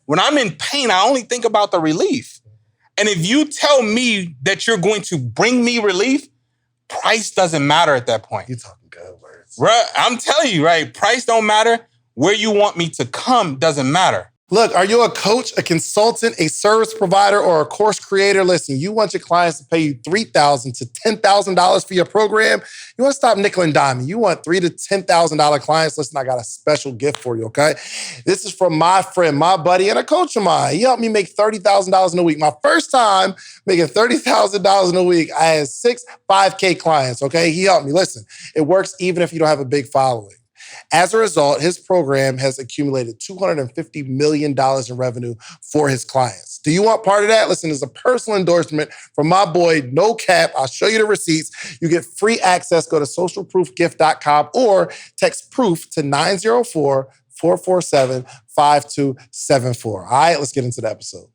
When I'm in pain, I only think about the relief. And if you tell me that you're going to bring me relief, price doesn't matter at that point. You're talking good words. Right? I'm telling you, right? Price don't matter. Where you want me to come doesn't matter. Look, are you a coach, a consultant, a service provider, or a course creator? Listen, you want your clients to pay you $3,000 to $10,000 for your program. You want to stop nickel and diming. You want $3,000 to $10,000 clients. Listen, I got a special gift for you, okay? This is from my friend, my buddy, and a coach of mine. He helped me make $30,000 in a week. My first time making $30,000 in a week, I had 6 5K clients, okay? He helped me. Listen, it works even if you don't have a big following. As a result, his program has accumulated $250 million in revenue for his clients. Do you want part of that? Listen, it's a personal endorsement from my boy, No Cap. I'll show you the receipts. You get free access. Go to socialproofgift.com or text PROOF to 904-447-5274. All right, let's get into the episode.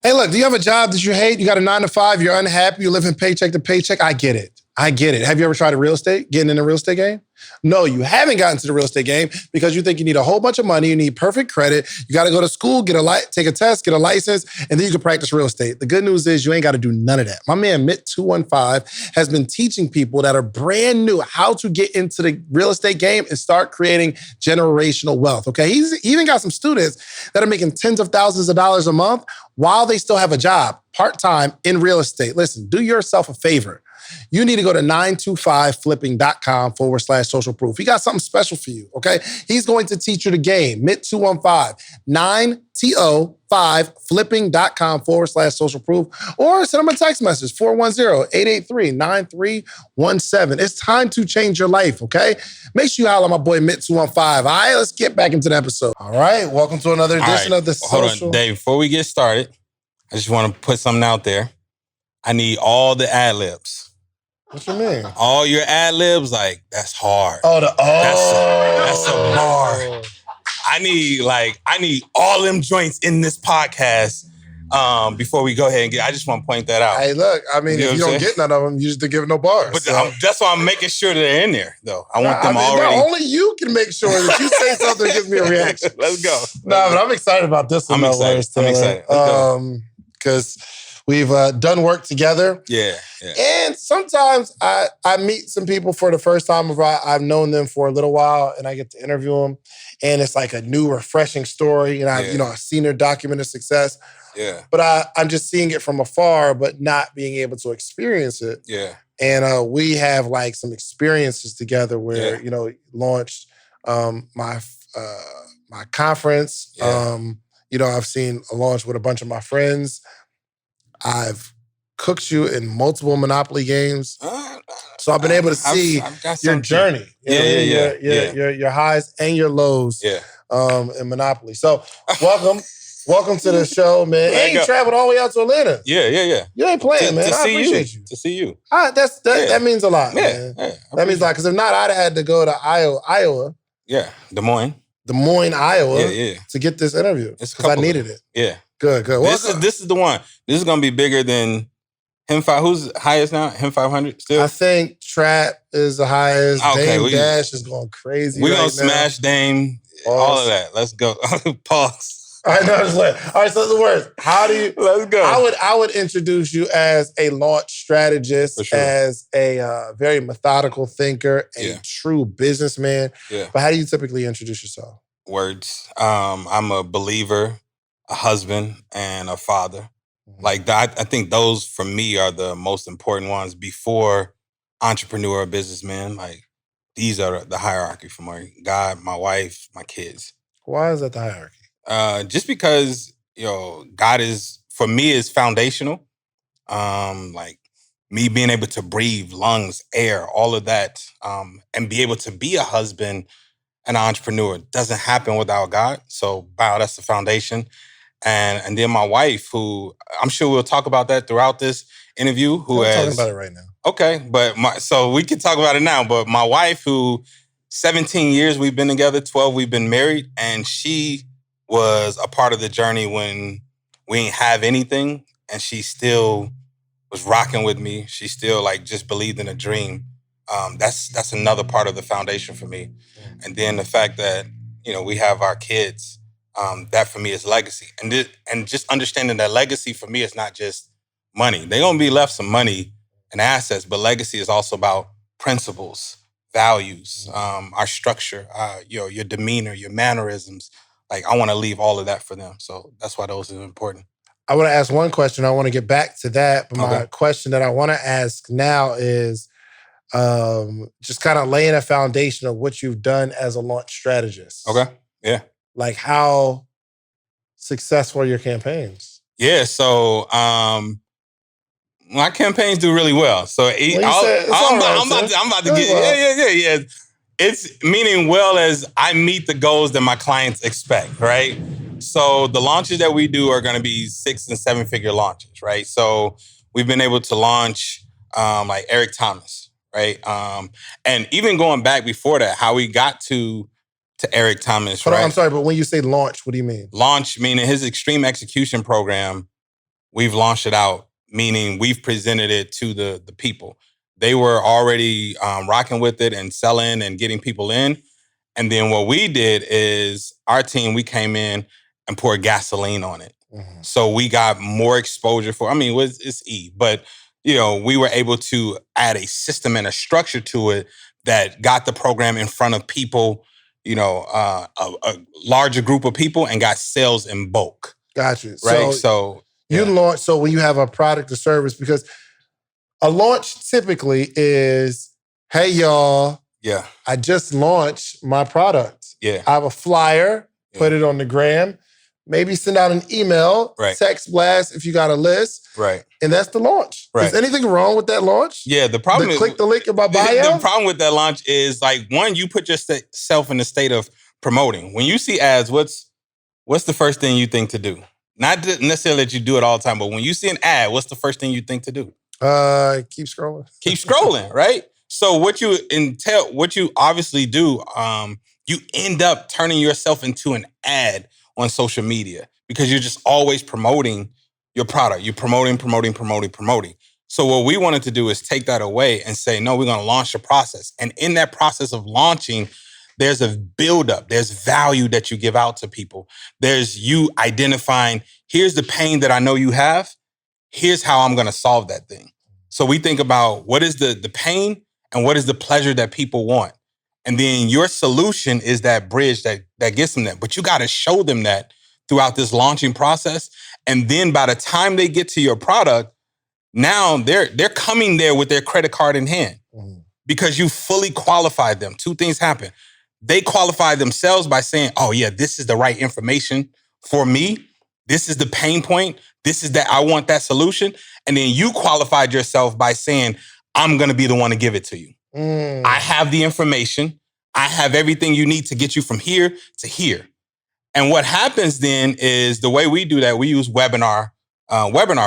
Hey, look, do you have a job that you hate? You got a 9-to-5, you're unhappy, you're living paycheck to paycheck? I get it. Have you ever tried a real estate, getting in the real estate game? No, you haven't gotten to the real estate game because you think you need a whole bunch of money, you need perfect credit, you got to go to school, take a test, get a license, and then you can practice real estate. The good news is you ain't got to do none of that. My man, Mitt215, has been teaching people that are brand new how to get into the real estate game and start creating generational wealth, okay? He's even got some students that are making tens of thousands of dollars a month while they still have a job, part-time in real estate. Listen, do yourself a favor. You need to go to 925flipping.com/social proof. He got something special for you, okay? He's going to teach you the game. Mitt215, 9TO5flipping.com/social proof, or send him a text message, 410-883-9317. It's time to change your life, okay? Make sure you holler at my boy Mitt215. All right, let's get back into the episode. All right, welcome to another edition of the Social. Hold on, Dave. Before we get started, I just want to put something out there. I need all the ad-libs. What you mean? All your ad-libs, like, that's hard. That's a bar. I need all them joints in this podcast before we go ahead and I just want to point that out. Hey, look, I mean, if you don't get none of them, you just to give no bars. But that's why I'm making sure that they're in there, though. I want them already. Only you can make sure that you say something gives me a reaction. Let's go. But I'm excited about this one. I'm excited. Because we've done work together. Yeah. And sometimes I meet some people for the first time. I've known them for a little while, and I get to interview them. And it's like a new, refreshing story. And I've seen their documented success. Yeah. But I'm just seeing it from afar, but not being able to experience it. Yeah. And we have like some experiences together where, launched my conference. Yeah. I've seen a launch with a bunch of my friends. I've cooked you in multiple Monopoly games. So I've been able to see your journey. Your highs and your lows in Monopoly. So welcome to the show, man. And you traveled all the way out to Atlanta. Yeah. You ain't playing, man. I appreciate you. To see you. That means a lot, man. That means a lot. Because if not, I'd have had to go to Iowa. Yeah, Des Moines, Iowa to get this interview. Because I needed it. Yeah. Good. This is the one. This is going to be bigger than Him 5. Who's highest now? Him 500 still? I think Trap is the highest. Okay, Dame Dash is going crazy. We're going to smash Dame. All of that. Let's go. Pause. I know. All right, so the words. How do you... Let's go. I would introduce you as a launch strategist, sure. as a very methodical thinker, a true businessman. Yeah. But how do you typically introduce yourself? Words. I'm a believer, a husband, and a father. Mm-hmm. Like I think those for me are the most important ones before entrepreneur or businessman. Like these are the hierarchy for my God, my wife, my kids. Why is that the hierarchy? Just because God is for me is foundational. Like me being able to breathe, lungs, air, all of that, and be able to be a husband. An entrepreneur doesn't happen without God. So, that's the foundation. And then my wife, who I'm sure we'll talk about that throughout this interview. We're talking about it right now. Okay, so we can talk about it now. But my wife, who 17 years we've been together, 12 we've been married, and she was a part of the journey when we didn't have anything, and she still was rocking with me. She still like just believed in a dream. That's another part of the foundation for me. And then the fact that, you know, we have our kids, that for me is legacy. And just understanding that legacy for me is not just money. They're gonna be left some money and assets, but legacy is also about principles, values, our structure, you know, your demeanor, your mannerisms. Like I want to leave all of that for them. So that's why those are important. I want to ask one question. I want to get back to that. But my Okay. question that I want to ask now is just kind of laying a foundation of what you've done as a launch strategist. Okay. Yeah. Like how successful are your campaigns? Yeah. So my campaigns do really well. So I'm about to get yeah. It's meaning well as I meet the goals that my clients expect, right? So the launches that we do are going to be 6 and 7 figure launches, right? So we've been able to launch like Eric Thomas, right? And even going back before that, how we got to Eric Thomas, Hold right? on, I'm sorry, but when you say launch, what do you mean? Launch meaning his extreme execution program. We've launched it out, meaning we've presented it to the people. They were already rocking with it and selling and getting people in. And then what we did is our team, we came in and poured gasoline on it. Mm-hmm. So we got more exposure for, I mean, it's E, but you know, we were able to add a system and a structure to it that got the program in front of people, you know, a larger group of people and got sales in bulk. Gotcha. Right. So you launch, so when you have a product or service, because a launch typically is, hey, y'all, yeah, I just launched my product. Yeah. I have a flyer, put it on the gram, maybe send out an email, text blast if you got a list. Right. And that's the launch. Is anything wrong with that launch? Yeah, the problem is... Click the link in my bio? The problem with that launch is, like, one, you put yourself in the state of promoting. When you see ads, what's the first thing you think to do? Not necessarily that you do it all the time, but when you see an ad, what's the first thing you think to do? Keep scrolling. Keep scrolling, right? So what you obviously do, you end up turning yourself into an ad on social media because you're just always promoting your product. You're promoting. So what we wanted to do is take that away and say, no, we're going to launch a process. And in that process of launching, there's a buildup. There's value that you give out to people. There's you identifying, here's the pain that I know you have. Here's how I'm going to solve that thing. So we think about what is the pain and what is the pleasure that people want. And then your solution is that bridge that gets them that. But you got to show them that throughout this launching process. And then by the time they get to your product, now they're coming there with their credit card in hand because you fully qualified them. Two things happen. They qualified themselves by saying, oh yeah, this is the right information for me. This is the pain point. This is that I want that solution. And then you qualified yourself by saying, I'm going to be the one to give it to you. I have the information. I have everything you need to get you from here to here. And what happens then is the way we do that, we use webinar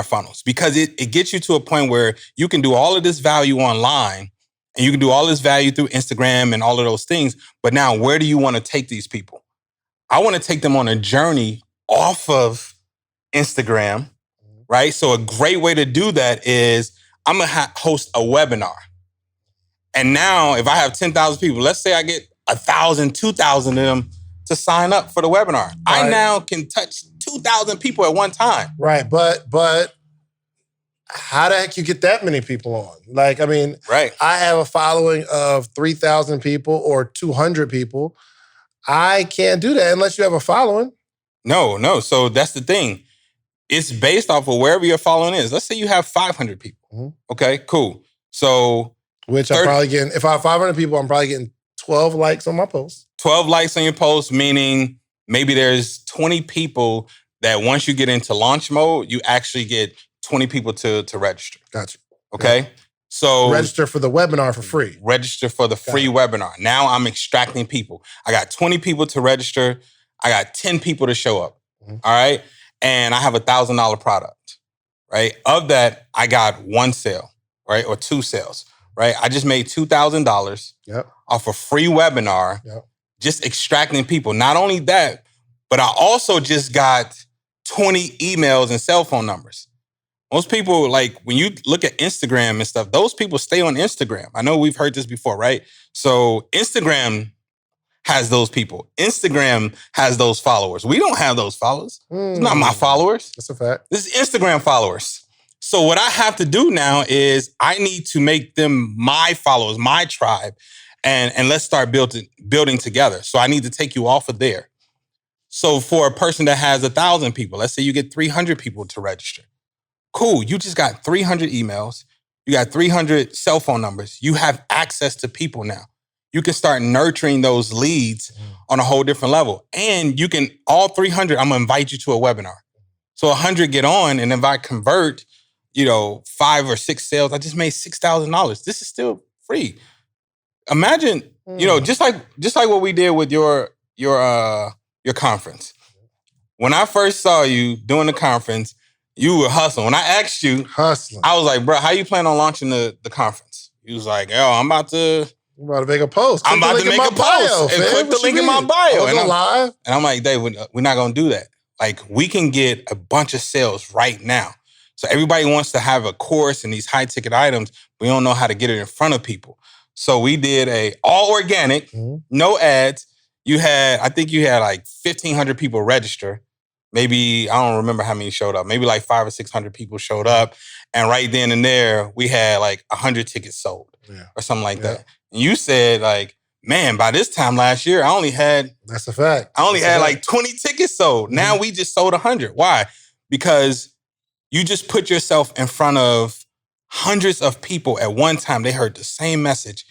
funnels because it gets you to a point where you can do all of this value online and you can do all this value through Instagram and all of those things. But now where do you want to take these people? I want to take them on a journey off of Instagram, right? So a great way to do that is I'm going to host a webinar. And now if I have 10,000 people, let's say I get 1,000, 2,000 of them to sign up for the webinar. Right. I now can touch 2,000 people at one time. Right, but how the heck you get that many people on? Like, I mean, I have a following of 3,000 people or 200 people. I can't do that unless you have a following. No. So that's the thing. It's based off of wherever your following is. Let's say you have 500 people. Mm-hmm. Okay, cool. So... Which I'm probably getting, if I have 500 people, I'm probably getting 12 likes on my post. 12 likes on your post, meaning maybe there's 20 people that once you get into launch mode, you actually get 20 people to register. Gotcha. Okay? Gotcha. So register for the webinar for free. Register for the free webinar. Now I'm extracting people. I got 20 people to register. I got 10 people to show up. Mm-hmm. All right? And I have a $1,000 product, right? Of that, I got one sale, right? Or two sales. Right, I just made $2,000 off a free webinar, just extracting people. Not only that, but I also just got 20 emails and cell phone numbers. Most people, like when you look at Instagram and stuff, those people stay on Instagram. I know we've heard this before, right? So Instagram has those people. Instagram has those followers. We don't have those followers. It's not my followers. That's a fact. This is Instagram followers. So what I have to do now is I need to make them my followers, my tribe, and let's start building together. So I need to take you off of there. So for a person that has 1,000 people, let's say you get 300 people to register. Cool, you just got 300 emails. You got 300 cell phone numbers. You have access to people now. You can start nurturing those leads on a whole different level. And you can, all 300, I'm gonna invite you to a webinar. So 100 get on, and if I convert, 5 or 6 sales, I just made $6,000. This is still free. Imagine, just like what we did with your conference. When I first saw you doing the conference, you were hustling. When I asked you, I was like, bro, how you plan on launching the conference? He was like, yo, I'm about to make a post. I'm about to make a post. And click the link in my bio. And I'm like, Dave, we're not going to do that. Like, we can get a bunch of sales right now. So everybody wants to have a course and these high ticket items. We don't know how to get it in front of people. So we did a all organic, no ads. I think you had like 1,500 people register. Maybe, I don't remember how many showed up. Maybe like 500 or 600 people showed up. And right then and there, we had like 100 tickets sold or something like that. And you said like, man, by this time last year, I only had... That's a fact. I only had like 20 tickets sold. Now we just sold 100. Why? Because you just put yourself in front of hundreds of people at one time. They heard the same message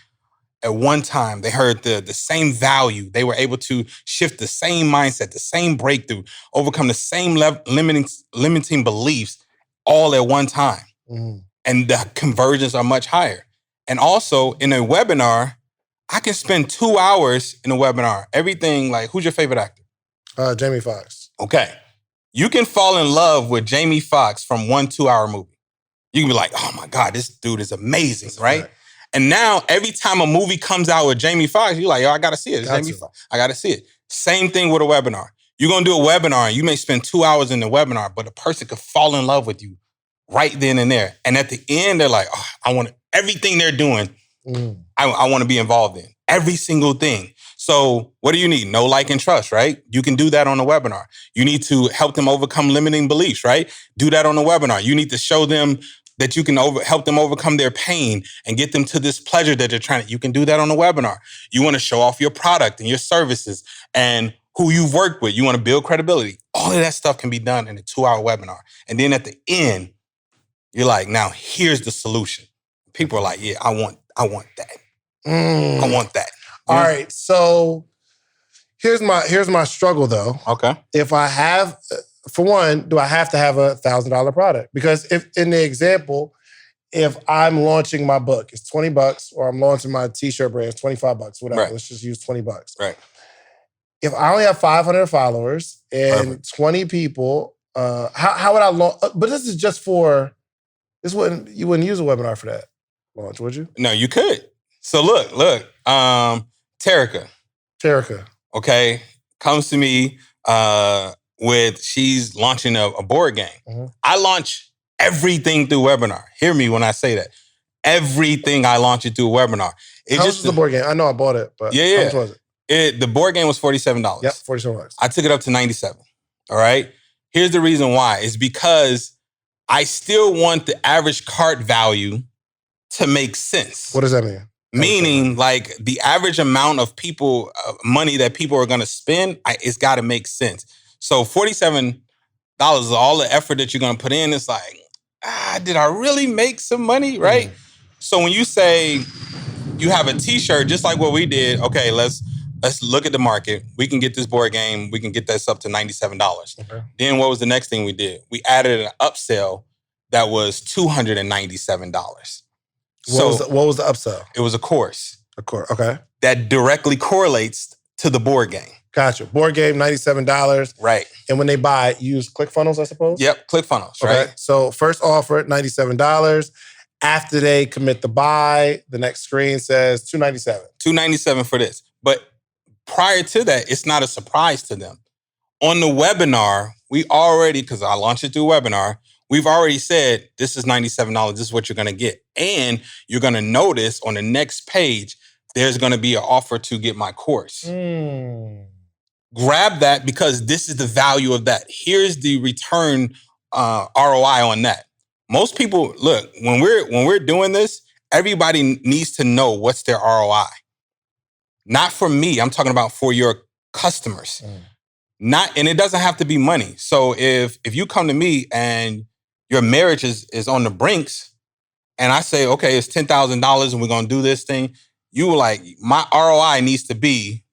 at one time. They heard the same value. They were able to shift the same mindset, the same breakthrough, overcome the same limiting beliefs all at one time. And the conversions are much higher. And also in a webinar, I can spend 2 hours in a webinar. Everything like, who's your favorite actor? Jamie Foxx. Okay. You can fall in love with Jamie Foxx from 1 2-hour movie. You can be like, oh my God, this dude is amazing, right? And now every time a movie comes out with Jamie Foxx, you're like, yo, I gotta see it. It's Jamie Foxx. I gotta see it. Same thing with a webinar. You're gonna do a webinar and you may spend 2 hours in the webinar, but a person could fall in love with you right then and there. And at the end, they're like, oh, I want everything they're doing. I want to be involved in every single thing. So what do you need? Know, like, and trust, right? You can do that on a webinar. You need to help them overcome limiting beliefs, right? Do that on a webinar. You need to show them that you can help them overcome their pain and get them to this pleasure that they're trying to. You can do that on a webinar. You want to show off your product and your services and who you've worked with. You want to build credibility. All of that stuff can be done in a 2-hour webinar. And then at the end, you're like, now here's the solution. People are like, yeah, I want that. I want that. All right. So here's my struggle though. Okay. If I have, for one, do I have to have $1,000 product? Because if in the example, if I'm launching my book, it's $20, or I'm launching my t-shirt brand, it's $25, whatever. Right. Let's just use $20. Right. If I only have 500 followers and 20 people, how would I launch? But this is just for, you wouldn't use a webinar for that launch, would you? No, you could. So look, Terica. Okay, comes to me she's launching a board game. I launch everything through webinar. Hear me when I say that. Everything I launch it through a webinar. How much is the board game? I know I bought it, but how much was it? The board game was $47. Yep, $47. I took it up to $97. All right. Here's the reason why. It's because I still want the average cart value to make sense. What does that mean? Meaning, like, the average amount of money that people are going to spend, it's got to make sense. So $47 is all the effort that you're going to put in. It's like, did I really make some money, right? So when you say you have a t-shirt, just like what we did, okay, let's look at the market. We can get this board game. We can get this up to $97. Okay. Then what was the next thing we did? We added an upsell that was $297. What was the upsell? It was a course. A course, okay. That directly correlates to the board game. Gotcha. Board game, $97. Right. And when they buy it, use ClickFunnels, I suppose? Yep, ClickFunnels, okay. Right? So first offer, $97. After they commit the buy, the next screen says $297. $297 for this. But prior to that, it's not a surprise to them. On the webinar, we already, because I launched it through a webinar, we've already said this is $97. This is what you're going to get. And you're going to notice on the next page, there's going to be an offer to get my course. Grab that because this is the value of that. Here's the return ROI on that. Most people, look, when we're doing this, everybody needs to know what's their ROI. Not for me, I'm talking about for your customers. And it doesn't have to be money. So if you come to me and your marriage is on the brinks, and I say, okay, it's $10,000 and we're gonna do this thing, you were like, my ROI needs to be,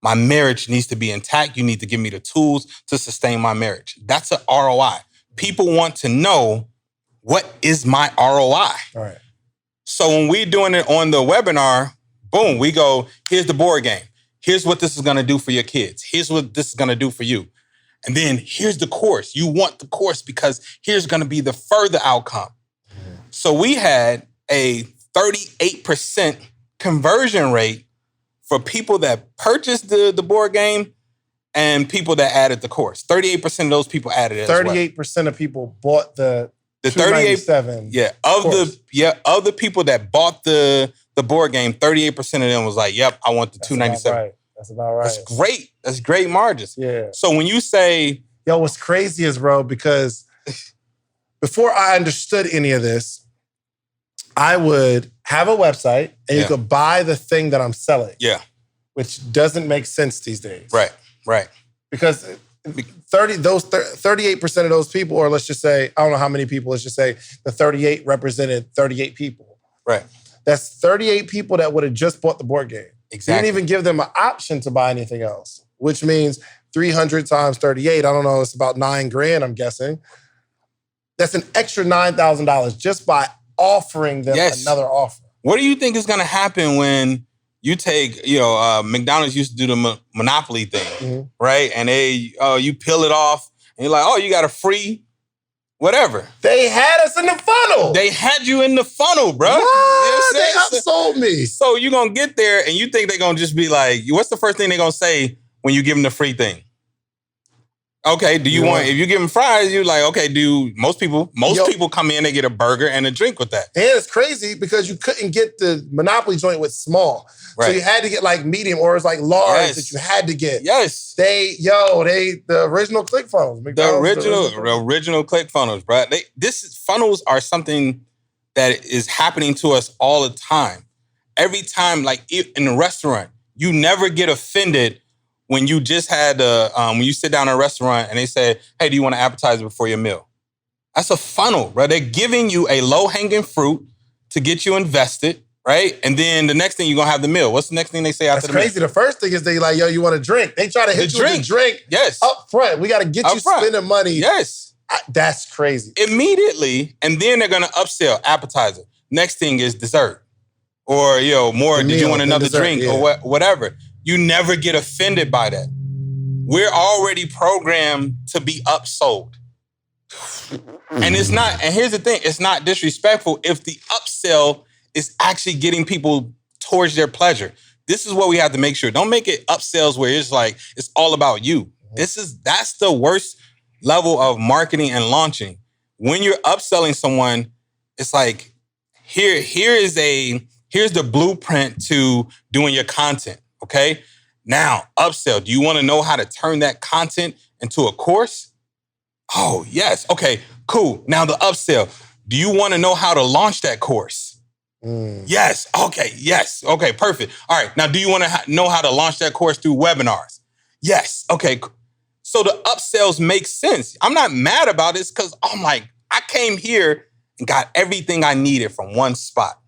my marriage needs to be intact. You need to give me the tools to sustain my marriage. That's an ROI. People want to know, what is my ROI? All right. So when we're doing it on the webinar, boom, we go, here's the board game. Here's what this is going to do for your kids. Here's what this is going to do for you. And then here's the course. You want the course because here's going to be the further outcome. So we had a 38% conversion rate for people that purchased the board game and people that added the course. 38% of those people added it 38% of people bought the 38, of the people that bought the board game, 38% of them was like, yep, I want the $297. That's about right. That's great. That's great margins. Yeah. So when you say... Yo, what's crazy is, bro, because before I understood any of this, I would have a website and you could buy the thing that I'm selling. Yeah. Which doesn't make sense these days. Right. Because 38% of those people, or let's just say, I don't know how many people, let's just say the 38 represented 38 people. Right. That's 38 people that would have just bought the board game. Exactly. You didn't even give them an option to buy anything else, which means 300 times 38, I don't know, it's about $9,000, I'm guessing. That's an extra $9,000 just by offering them another offer. What do you think is going to happen when you take, McDonald's used to do the Monopoly thing, right? And you peel it off and you're like, oh, you got a free whatever. They had us in the funnel. They had you in the funnel, bro. What? They upsold me. So you're going to get there and you think they're going to just be like, what's the first thing they're going to say when you give them the free thing? Okay, do you want, if you give them fries, you're like, okay, most people come in, they get a burger and a drink with that. And it's crazy because you couldn't get the Monopoly joint with small. Right. So you had to get like medium or it's like large that you had to get. Yes. The original ClickFunnels. The original ClickFunnels, bro. Funnels are something that is happening to us all the time. Every time, like in a restaurant, you never get offended when you just had when you sit down in a restaurant and they say, hey, do you want an appetizer before your meal? That's a funnel, bro. They're giving you a low-hanging fruit to get you invested, right? And then the next thing you're going to have the meal. What's the next thing they say after the meal? That's crazy. The first thing is they like, yo, you want a drink? They try to hit you with a drink up front. We got to get you spending money. Yes. That's crazy. Immediately. And then they're going to upsell appetizer. Next thing is dessert. Or, more, did you want another drink or whatever. You never get offended by that. We're already programmed to be upsold. And here's the thing, it's not disrespectful if the upsell is actually getting people towards their pleasure. This is what we have to make sure. Don't make it upsells where it's like, it's all about you. That's the worst level of marketing and launching. When you're upselling someone, it's like, here's the blueprint to doing your content. Okay, now upsell. Do you want to know how to turn that content into a course? Oh, yes. Okay, cool. Now the upsell. Do you want to know how to launch that course? Yes. Okay. Yes. Okay, perfect. All right. Now, do you want to know how to launch that course through webinars? Yes. Okay. So the upsells make sense. I'm not mad about this because I'm like, I came here and got everything I needed from one spot.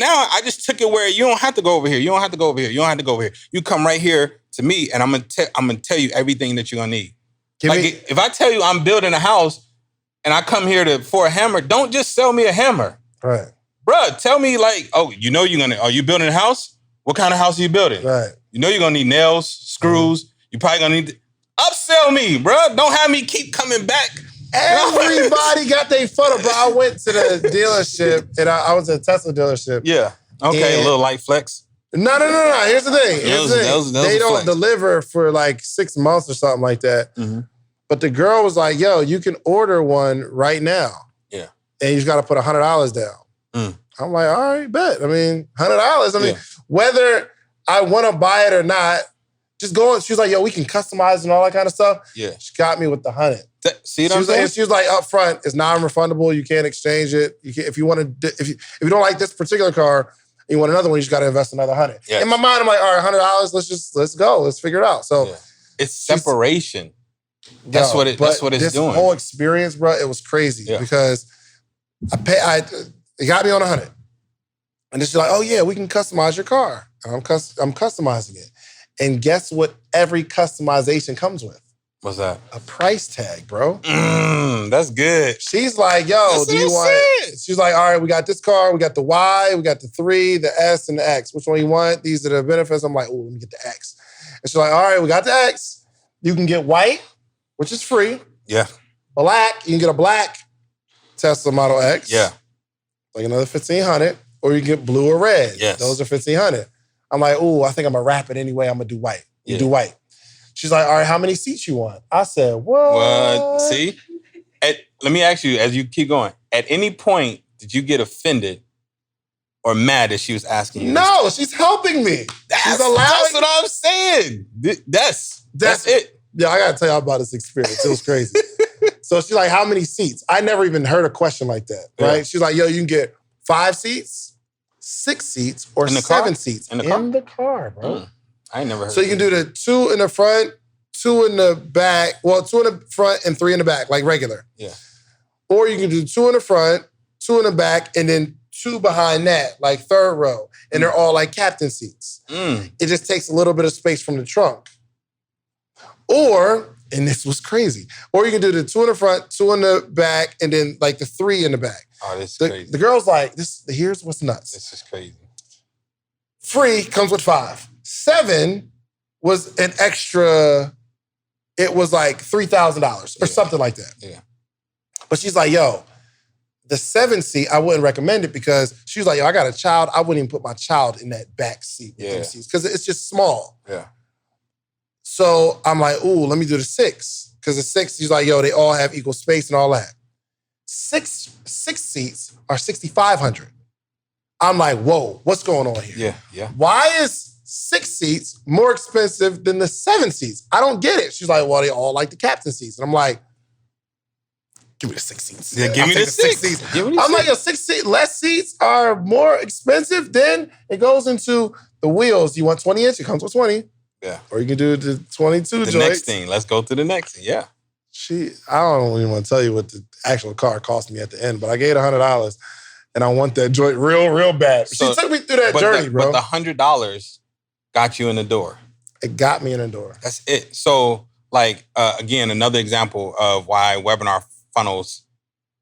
I just took it where you don't have to go over here. You don't have to go over here. You don't have to go over here. You come right here to me and I'm gonna tell you everything that you're gonna need. If I tell you I'm building a house and I come here for a hammer, don't just sell me a hammer. Right. Bruh, tell me are you building a house? What kind of house are you building? Right. You know you're gonna need nails, screws. You probably gonna need upsell me, bruh. Don't have me keep coming back. Everybody got their funnel, bro. I went to the dealership and I was at a Tesla dealership. Yeah. Okay, a little light flex. No. Here's the thing. They don't deliver for like 6 months or something like that. But the girl was like, yo, you can order one right now. Yeah. And you just got to put $100 down. I'm like, all right, bet. I mean, $100. I mean, whether I want to buy it or not, just go. She was like, yo, we can customize and all that kind of stuff. Yeah. She got me with the 100. See what I'm saying? She was like, up front, it's non-refundable. You can't exchange it. You can't, if you don't like this particular car, and you want another one, you just got to invest another 100. Yes. In my mind, I'm like, all right, $100. Let's go. Let's figure it out. So it's separation. That's what it's doing. This whole experience, bro, it was crazy because it got me on 100. And she's like, oh yeah, we can customize your car. And I'm customizing it. And guess what every customization comes with? What's that? A price tag, bro. That's good. She's like, yo, do you want... She's like, all right, we got this car. We got the Y, we got the 3, the S, and the X. Which one you want? These are the benefits. I'm like, oh, let me get the X. And she's like, all right, we got the X. You can get white, which is free. Yeah. Black, you can get a black Tesla Model X. Yeah. Like another $1,500. Or you can get blue or red. Yes. Those are $1,500. I'm like, ooh, I think I'm going to wrap it anyway. I'm going to do white. You do white. She's like, all right, how many seats you want? I said, what? See? Let me ask you, as you keep going, at any point, did you get offended or mad that she was asking you? No, she's helping me. That's what I'm saying. That's it. Yeah, I got to tell y'all about this experience. It was crazy. So she's like, how many seats? I never even heard a question like that, right? Yeah. She's like, yo, you can get 5 seats, 6 seats, or 7 seats in the car, bro. I ain't never heard So you can do the 2 in the front, 2 in the back. Well, 2 in the front and 3 in the back, like regular. Yeah. Or you can do 2 in the front, 2 in the back, and then 2 behind that, like third row. And they're all like captain seats. It just takes a little bit of space from the trunk. Or, and this was crazy, or you can do the 2 in the front, 2 in the back, and then like the 3 in the back. Oh, this is crazy. The girl's like, here's what's nuts. This is crazy. Free comes with 5. 7 was an extra, it was like $3,000 or something like that. Yeah. But she's like, yo, the 7 seat, I wouldn't recommend it because she was like, yo, I got a child. I wouldn't even put my child in that back seat with them seats because it's just small. Yeah. So I'm like, ooh, let me do the 6. Because the 6, she's like, yo, they all have equal space and all that. 6 seats are $6,500. I'm like, whoa, what's going on here? Yeah. Why is 6 seats more expensive than the 7 seats? I don't get it. She's like, well, they all like the captain seats. And I'm like, give me the 6 seats. Yeah, give me the 6 seats. I'm like, yo, 6 seats, less seats are more expensive. Then it goes into the wheels. You want 20 inch? It comes with 20. Yeah. Or you can do the 22 joints. The next thing. Let's go to the next thing. Yeah. I don't even want to tell you what the actual car cost me at the end, but I gave her $100 and I want that joint real bad. So, she took me through that journey, bro. But the $100 got you in the door. It got me in the door. That's it. So, like, again, another example of why webinar funnels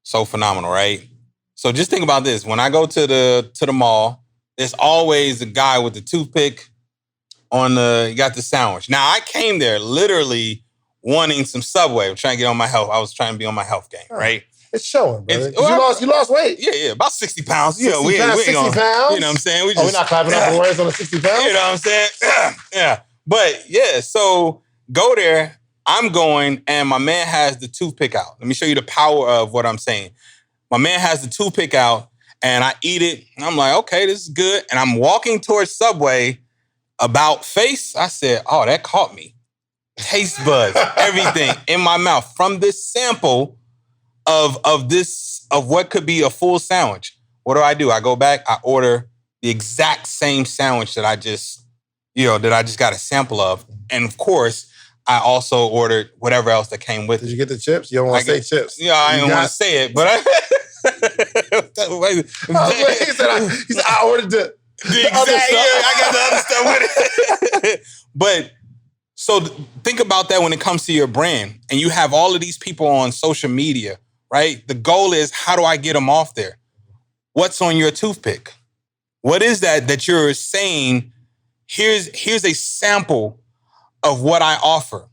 so phenomenal, right? So just think about this. When I go to the mall, there's always a guy with the toothpick you got the sandwich. Now, I came there literally wanting some Subway. I'm trying to get on my health. I was trying to be on my health game, right? It's showing, brother. You lost weight. Yeah, about 60 pounds. 60 we pounds, 60 gonna, pounds? You know what I'm saying? We're not clapping up the words on the 60 pounds? You know what I'm saying? Yeah. But yeah, so go there. I'm going, and my man has the toothpick out. Let me show you the power of what I'm saying. My man has the toothpick out, and I eat it. And I'm like, okay, this is good. And I'm walking towards Subway. About face, I said, oh, that caught me. Taste buds, everything in my mouth from this sample of what could be a full sandwich. What do? I go back, I order the exact same sandwich that I just got a sample of. And of course, I also ordered whatever else that came with it. Did you get the chips? You don't want to say chips. Yeah, I don't want to say it, but he said, I ordered the other stuff. I got the other stuff with it. But so think about that when it comes to your brand, and you have all of these people on social media, right? The goal is, how do I get them off there? What's on your toothpick? What is that you're saying? Here's a sample of what I offer,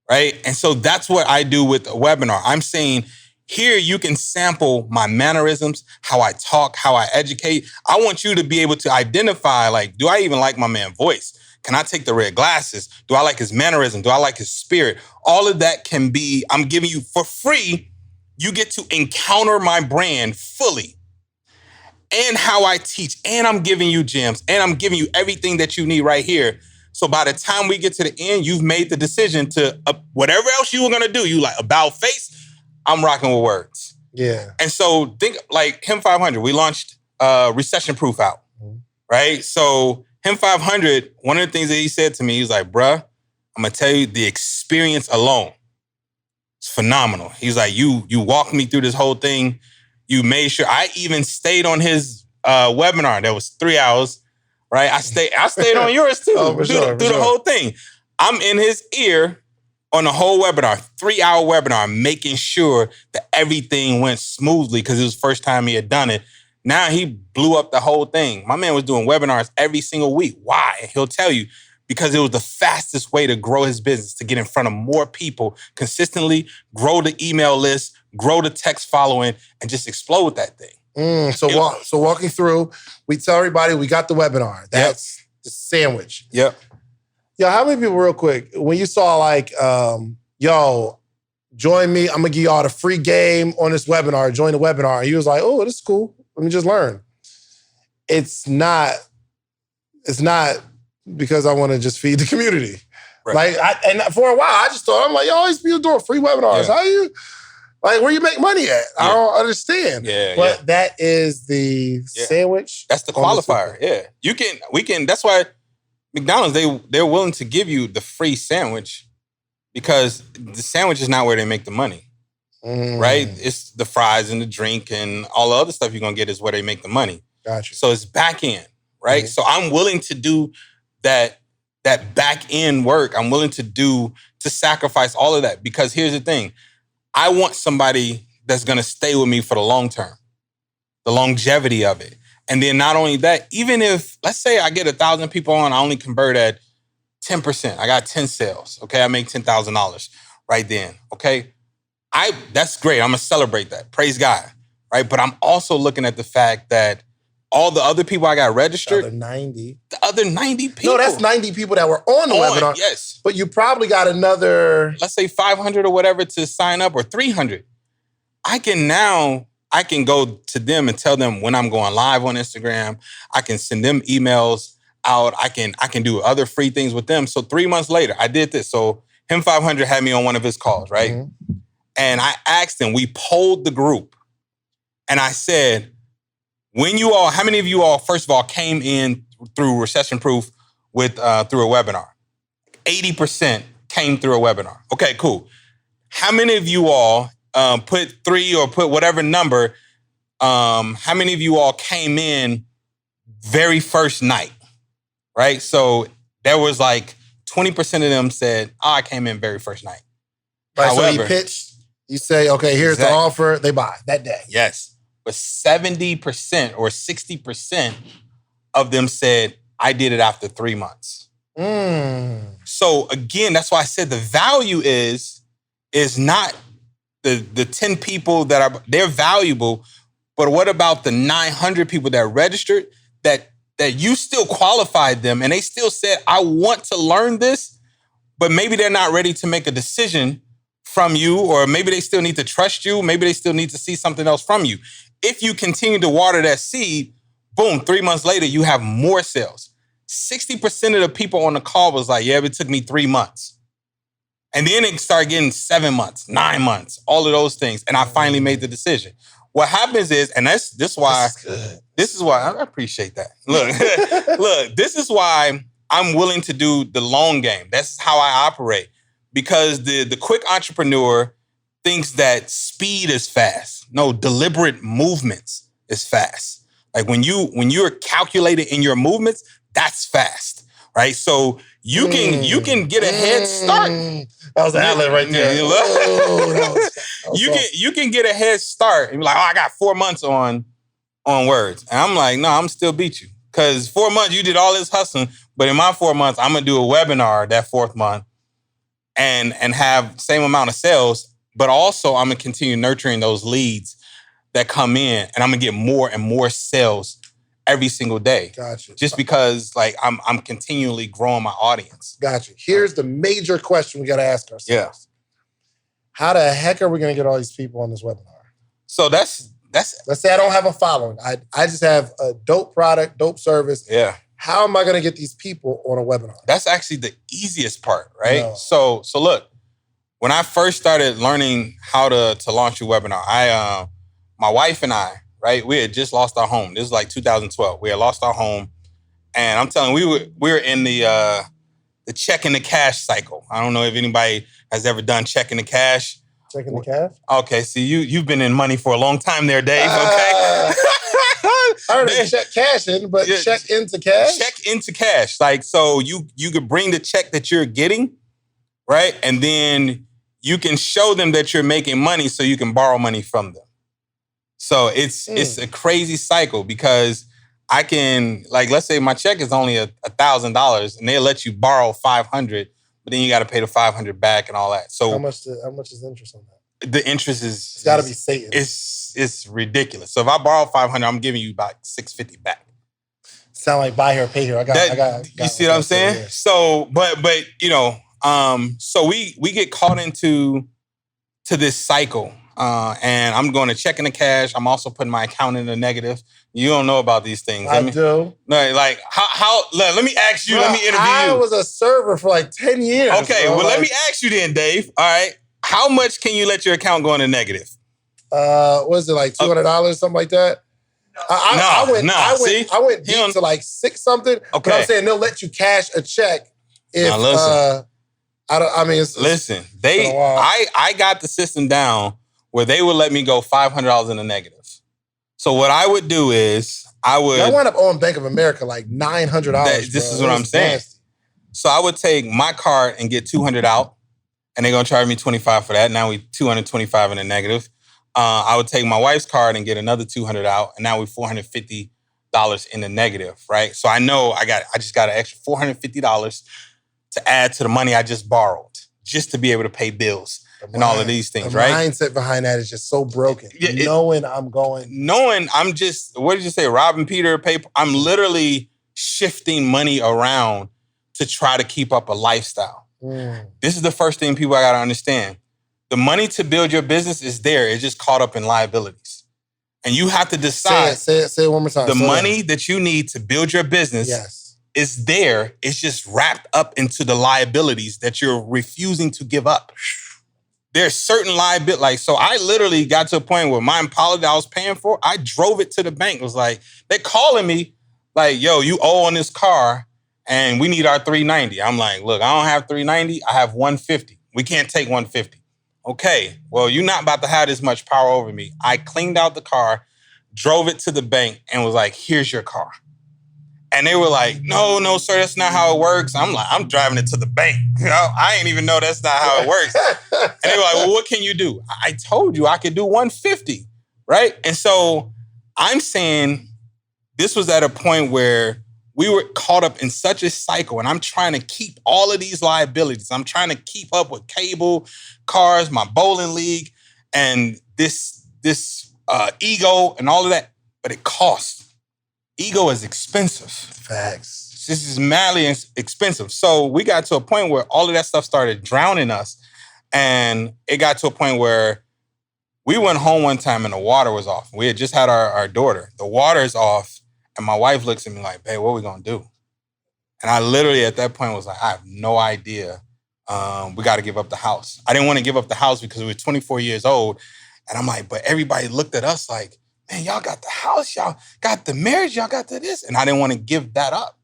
right? And so that's what I do with a webinar. I'm saying, here you can sample my mannerisms, how I talk, how I educate. I want you to be able to identify, like, do I even like my man's voice? Can I take the red glasses? Do I like his mannerism? Do I like his spirit? All of that can be, I'm giving you for free. You get to encounter my brand fully and how I teach. And I'm giving you gems and I'm giving you everything that you need right here. So by the time we get to the end, you've made the decision to whatever else you were going to do. You like about face, I'm rocking with words. Yeah. And so think like Him 500, we launched Recession Proof out, right? So Him 500, one of the things that he said to me, he was like, bruh, I'm going to tell you the experience alone. It's phenomenal. He's like, you walked me through this whole thing. You made sure I even stayed on his webinar. That was 3 hours, right? I stayed on yours too, through the whole thing. I'm in his ear on the whole webinar, 3-hour webinar, making sure that everything went smoothly because it was the first time he had done it. Now he blew up the whole thing. My man was doing webinars every single week. Why? He'll tell you. Because it was the fastest way to grow his business, to get in front of more people consistently, grow the email list, grow the text following, and just explode that thing. So walking through, we tell everybody we got the webinar. That's the sandwich. Yep. Yo, how many people, real quick, when you saw like, yo, join me, I'm gonna give y'all the free game on this webinar, join the webinar. He was like, oh, this is cool. Let me just learn. It's not because I want to just feed the community. Right. And for a while, I just thought, I'm like, yo, all these people doing free webinars. How you, like, where you make money at? I don't understand. But that is the sandwich. That's the qualifier. That's why McDonald's, they're willing to give you the free sandwich because the sandwich is not where they make the money. Right? It's the fries and the drink and all the other stuff you're going to get is where they make the money. Gotcha. So it's back end, right? So I'm willing to do that back end work. I'm willing to sacrifice all of that because here's the thing. I want somebody that's going to stay with me for the long term, the longevity of it. And then not only that, even if, let's say I get 1,000 people on, I only convert at 10%. I got 10 sales. Okay. I make $10,000 right then. Okay. That's great. I'm going to celebrate that. Praise God. Right. But I'm also looking at the fact that all the other people I got registered. The other 90 people. No, that's 90 people that were on the webinar. Yes. But you probably got another, let's say 500 or whatever to sign up or 300. I can go to them and tell them when I'm going live on Instagram. I can send them emails out. I can do other free things with them. So 3 months later, I did this. So Him 500 had me on one of his calls, right? And I asked him, we polled the group. And I said, how many of you all, first of all, came in through Recession Proof through a webinar? 80% came through a webinar. Okay, cool. How many of you all put 3 or put whatever number, how many of you all came in very first night, right? So there was like 20% of them said, I came in very first night. Right, however, so he pitched, you say, okay, here's the offer, they buy that day. Yes. But 70% or 60% of them said, I did it after 3 months. So again, that's why I said the value is not the 10 people they're valuable, but what about the 900 people that registered that you still qualified them and they still said, I want to learn this, but maybe they're not ready to make a decision from you, or maybe they still need to trust you. Maybe they still need to see something else from you. If you continue to water that seed, boom, 3 months later, you have more sales. 60% of the people on the call was like, yeah, it took me 3 months. And then it started getting 7 months, 9 months, all of those things. And I finally made the decision. What happens is, and this is why I appreciate that. Look, this is why I'm willing to do the long game. That's how I operate. Because the quick entrepreneur thinks that speed is fast. No, deliberate movements is fast. Like when you're calculated in your movements, that's fast, right? So you can get a head start. That was an outlet right there. You can get a head start and be like, oh, I got 4 months on words. And I'm like, no, I'm still beat you. Because 4 months, you did all this hustling. But in my 4 months, I'm going to do a webinar that 4th month and have same amount of sales. But also, I'm going to continue nurturing those leads that come in. And I'm going to get more and more sales every single day. Gotcha. Just because like I'm continually growing my audience. Gotcha. Here's the major question we got to ask ourselves. Yeah. How the heck are we going to get all these people on this webinar? So that's let's say I don't have a following. I just have a dope product, dope service. Yeah. How am I going to get these people on a webinar? That's actually the easiest part, right? No. So look, when I first started learning how to launch a webinar, my wife and I, right, we had just lost our home. This is like 2012. We had lost our home, and I'm telling you, we were in the checking the cash cycle. I don't know if anybody has ever done checking the cash. Checking the cash? Okay, see, you've been in money for a long time there, Dave, okay? I heard it check cash in, but yeah, check into cash? Check into cash. Like, so you could bring the check that you're getting, right? And then you can show them that you're making money so you can borrow money from them. So it's a crazy cycle because I can, like, let's say my check is only $1,000 and they'll let you borrow $500, but then you got to pay the $500 back and all that. So how much is the interest on that? The interest is... It's got to be Satan. It's ridiculous. So if I borrow $500, I'm giving you about $650 back. Sound like buy here, pay here. I got you see what I'm saying? Here. So, but you know, so we get caught into this cycle. And I'm going to check in the cash. I'm also putting my account in the negative. You don't know about these things. I do. No, like how? Let me ask you. Let me interview you. I was a server for like 10 years. Okay, well, let me ask you then, Dave. All right, how much can you let your account go in the negative? What is it, like $200, something like that? I went deep to like 6 something. Okay, but I'm saying they'll let you cash a check if listen. I got the system down where they would let me go $500 in the negative. So what I would do is I wound up owing Bank of America like $900. This is what I'm saying. Nasty. So I would take my card and get $200 out, and they're gonna charge me $25 for that. Now we $225 in the negative. I would take my wife's card and get another $200 out, and now we $450 in the negative, right? So I know I just got an extra $450 to add to the money I just borrowed, just to be able to pay bills. And all of these things, right? The mindset behind that is just so broken. Yeah, knowing I'm just, what did you say, robbing Peter paper? I'm literally shifting money around to try to keep up a lifestyle. This is the first thing people got to understand. The money to build your business is there. It's just caught up in liabilities. And you have to decide. Say it one more time. The money that you need to build your business is there. It's just wrapped up into the liabilities that you're refusing to give up. There's certain liability, like, so I literally got to a point where my Impala that I was paying for, I drove it to the bank. It was like, they're calling me like, yo, you owe on this car and we need our $390. I'm like, look, I don't have $390. I have $150. We can't take $150. Okay, well, you're not about to have this much power over me. I cleaned out the car, drove it to the bank and was like, here's your car. And they were like, no, sir, that's not how it works. I'm like, I'm driving it to the bank. You know, I ain't even know that's not how it works. And they were like, well, what can you do? I told you I could do $150, right? And so I'm saying this was at a point where we were caught up in such a cycle, and I'm trying to keep all of these liabilities. I'm trying to keep up with cable, cars, my bowling league, and this ego and all of that, but it costs. Ego is expensive. Facts. This is madly expensive. So we got to a point where all of that stuff started drowning us. And it got to a point where we went home one time and the water was off. We had just had our daughter. The water is off. And my wife looks at me like, babe, what are we going to do? And I literally at that point was like, I have no idea. We got to give up the house. I didn't want to give up the house because we were 24 years old. And I'm like, but everybody looked at us like, man, y'all got the house, y'all got the marriage, y'all got the this. And I didn't want to give that up.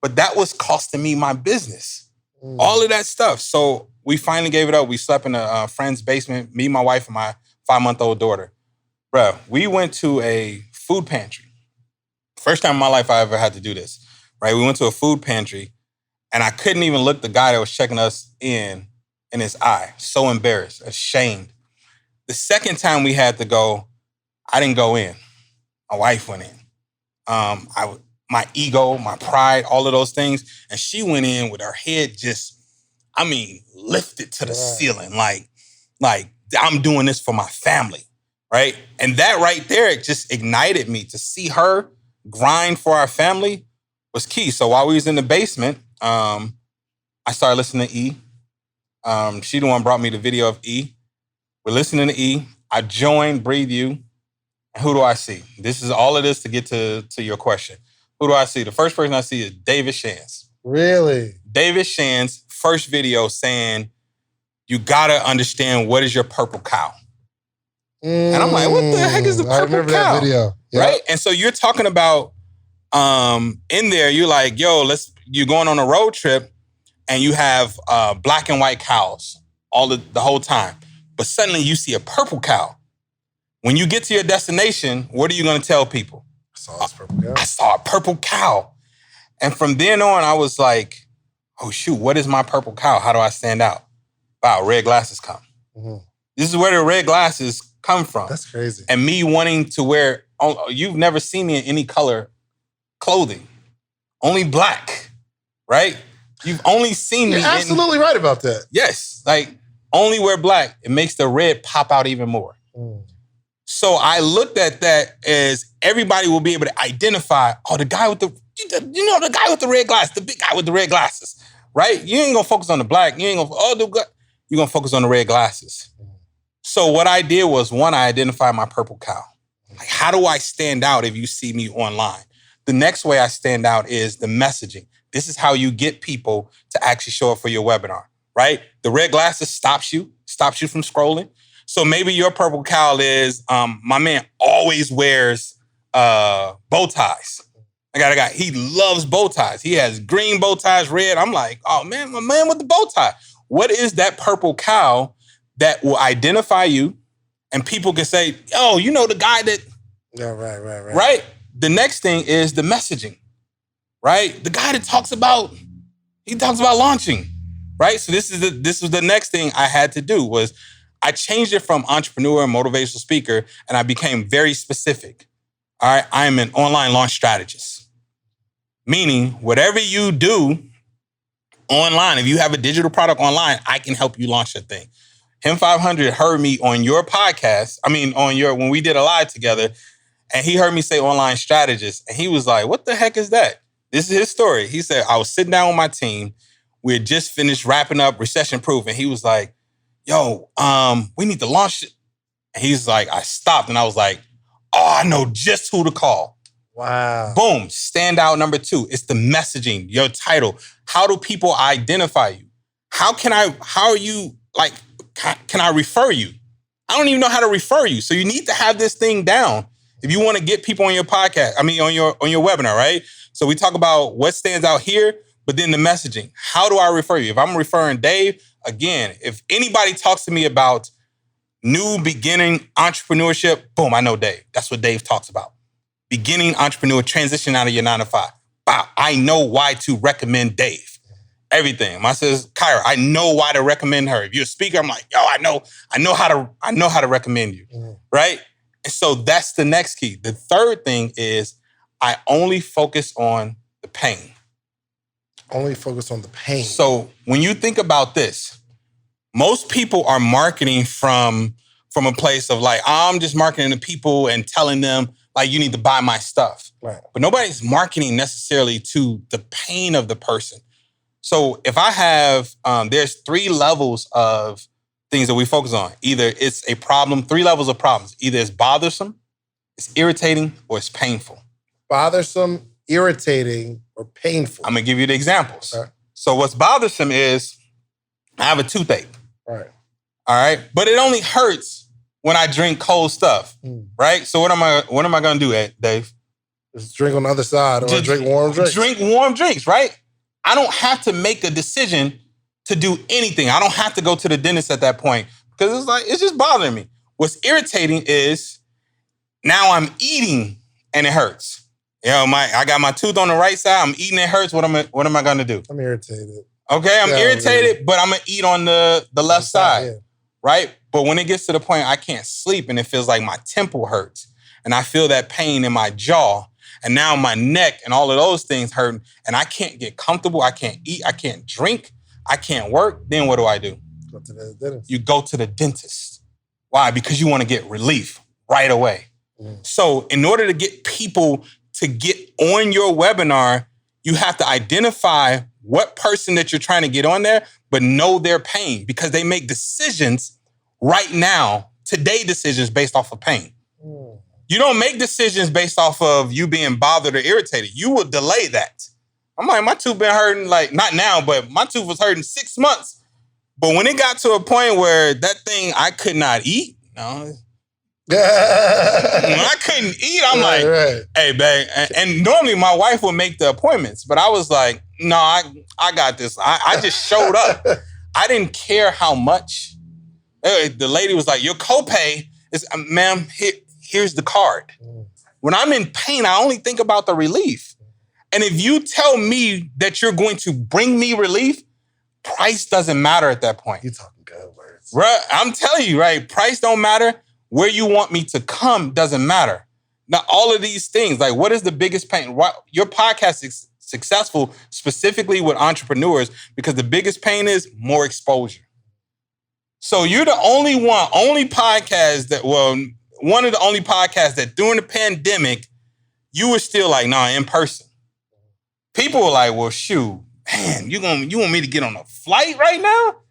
But that was costing me my business. All of that stuff. So we finally gave it up. We slept in a friend's basement, me, my wife, and my 5-month-old daughter. Bruh, we went to a food pantry. First time in my life I ever had to do this, right? We went to a food pantry, and I couldn't even look the guy that was checking us in his eye. So embarrassed, ashamed. The second time we had to go, I didn't go in. My wife went in. My ego, my pride, all of those things. And she went in with her head just, lifted to the ceiling. Like I'm doing this for my family, right? And that right there, it just ignited me to see her grind for our family was key. So while we was in the basement, I started listening to E. She the one brought me the video of E. We're listening to E. I joined Breathe You. And who do I see? This is all of this to get to your question. Who do I see? The first person I see is David Shands. Really? David Shands' first video saying, you gotta understand what is your purple cow. And I'm like, what the heck is the purple cow? I remember that video. Yep. Right? And so you're talking about in there, you're like, yo, you're going on a road trip and you have black and white cows the whole time. But suddenly you see a purple cow. When you get to your destination, what are you gonna tell people? I saw a purple cow. And from then on, I was like, oh shoot, what is my purple cow? How do I stand out? Wow, red glasses come. Mm-hmm. This is where the red glasses come from. That's crazy. And me wanting to wear, you've never seen me in any color clothing. Only black, right? You've only seen me. You're absolutely right about that. Yes, like only wear black. It makes the red pop out even more. Mm. So I looked at that as everybody will be able to identify, the guy with the guy with the red glasses, the big guy with the red glasses, right? You ain't gonna focus on the black. You ain't gonna, you're gonna focus on the red glasses. So what I did was, one, I identified my purple cow. Like, how do I stand out if you see me online? The next way I stand out is the messaging. This is how you get people to actually show up for your webinar, right? The red glasses stops you from scrolling. So maybe your purple cow is, my man always wears bow ties. I got a guy, he loves bow ties. He has green bow ties, red. I'm like, oh man, my man with the bow tie. What is that purple cow that will identify you and people can say, oh, you know the guy that... Yeah, right. Right? The next thing is the messaging, right? The guy that talks about launching, right? So this was the next thing I had to do was I changed it from entrepreneur and motivational speaker and I became very specific. All right, I am an online launch strategist. Meaning whatever you do online, if you have a digital product online, I can help you launch your thing. Him 500 heard me on your podcast. When we did a live together, and he heard me say online strategist, and he was like, what the heck is that? This is his story. He said, I was sitting down with my team. We had just finished wrapping up Recession Proof, and he was like, yo, we need to launch it. And he's like, I stopped, and I was like, oh, I know just who to call. Wow. Boom. Standout number 2. It's the messaging, your title. How do people identify you? Can I refer you? I don't even know how to refer you. So you need to have this thing down if you want to get people on your podcast, on your webinar, right? So we talk about what stands out here, but then the messaging. How do I refer you? If I'm referring Dave, again, if anybody talks to me about new beginning entrepreneurship, boom, I know Dave. That's what Dave talks about. Beginning entrepreneur, transition out of your 9 to 5. Wow, I know why to recommend Dave. Everything. My sis, Kyra, I know why to recommend her. If you're a speaker, I'm like, yo, I know how to recommend you, right? And so that's the next key. The third thing is I only focus on the pain. Only focus on the pain. So when you think about this, most people are marketing from a place of like, I'm just marketing to people and telling them like, you need to buy my stuff. Right. But nobody's marketing necessarily to the pain of the person. So if I have, there's 3 levels of things that we focus on. Either it's a problem, 3 levels of problems. Either it's bothersome, it's irritating, or it's painful. Bothersome, irritating, or painful. I'm going to give you the examples. Okay. So what's bothersome is I have a toothache. Right. All right. But it only hurts when I drink cold stuff. Right. So what am I going to do, Dave? Just drink on the other side or drink warm drinks. Drink warm drinks, right? I don't have to make a decision to do anything. I don't have to go to the dentist at that point because it's just bothering me. What's irritating is now I'm eating and it hurts. You know, I got my tooth on the right side. I'm eating, it hurts. What am I going to do? I'm irritated. Okay, I'm irritated, but I'm going to eat on the left side, right? But when it gets to the point I can't sleep and it feels like my temple hurts and I feel that pain in my jaw and now my neck and all of those things hurt and I can't get comfortable, I can't eat, I can't drink, I can't work, then what do? Go to the dentist. You go to the dentist. Why? Because you want to get relief right away. So in order to get people to get on your webinar, you have to identify what person that you're trying to get on there, but know their pain, because they make decisions right now, today decisions based off of pain. You don't make decisions based off of you being bothered or irritated. You will delay that. I'm like, my tooth been hurting, like, not now, but my tooth was hurting 6 months. But when it got to a point where that thing I could not eat, when I couldn't eat, I'm right. Hey, babe. And normally my wife would make the appointments, but I was like, no, I got this. I just showed up. I didn't care how much. The lady was like, your copay is, ma'am, here's the card. When I'm in pain, I only think about the relief. And if you tell me that you're going to bring me relief, price doesn't matter at that point. You're talking good words. Right? I'm telling you, right? Price don't matter. Where you want me to come doesn't matter. Now, all of these things, like, what is the biggest pain? Your podcast is successful specifically with entrepreneurs because the biggest pain is more exposure. So you're the only podcast that, one of the only podcasts that during the pandemic, you were still like, nah, in person. People were like, well, shoot, man, you want me to get on a flight right now?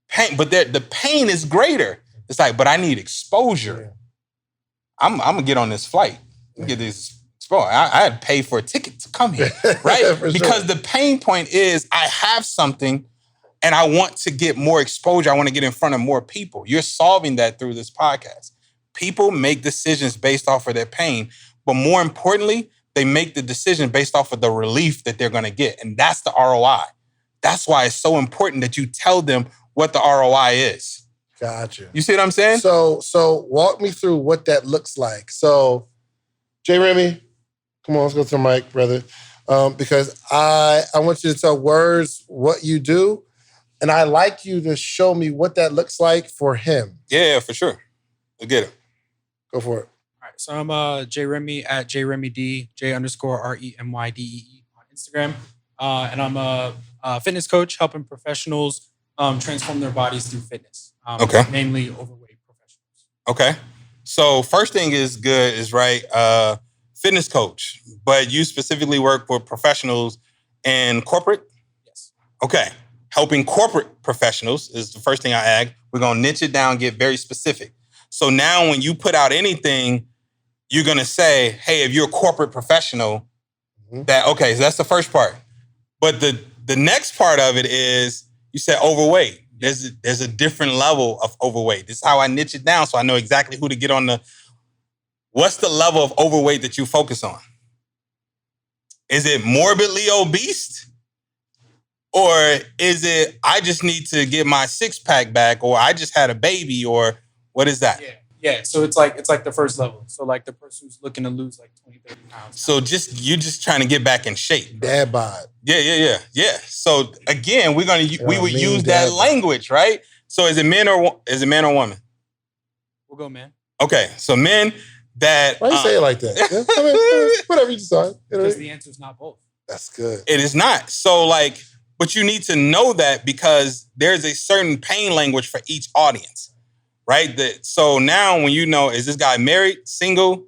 Pain, but the pain is greater. It's like, but I need exposure. Yeah. I'm gonna get on this flight. Get this exposure. I had to pay for a ticket to come here, right? Because the pain point is I have something and I want to get more exposure. I want to get in front of more people. You're solving that through this podcast. People make decisions based off of their pain, but more importantly, they make the decision based off of the relief that they're going to get. And that's the ROI. That's why it's so important that you tell them what the ROI is. Gotcha. You see what I'm saying? So walk me through what that looks like. So, J. Remy, come on, let's go to the mic, brother. Because I want you to tell words what you do. And I like you to show me what that looks like for him. Yeah, for sure. We'll get it. Go for it. All right. So I'm J. Remy at JRemyD, J_REMYDEE on Instagram. And I'm a fitness coach helping professionals transform their bodies through fitness. Okay. Mainly overweight professionals. Okay. So first thing is good is fitness coach, but you specifically work for professionals in corporate? Yes. Okay. Helping corporate professionals is the first thing I add. We're going to niche it down, get very specific. So now when you put out anything, you're going to say, hey, if you're a corporate professional, so that's the first part. But the next part of it is you said overweight. There's a different level of overweight. This is how I niche it down so I know exactly who to get on what's the level of overweight that you focus on? Is it morbidly obese? Or is it, I just need to get my 6-pack back, or I just had a baby, or what is that? Yeah. So it's like the first level. So like the person who's looking to lose like 20, 30 pounds. So you're just trying to get back in shape. Dad bod. Yeah. So again, we would use that language, right? So is it man or woman? We'll go man. Okay. So men that why you say it like that? Yeah? I mean, whatever you decide. Because the answer is not both. That's good. It is not. So but you need to know that because there's a certain pain language for each audience. Right? So now when you know, is this guy married, single?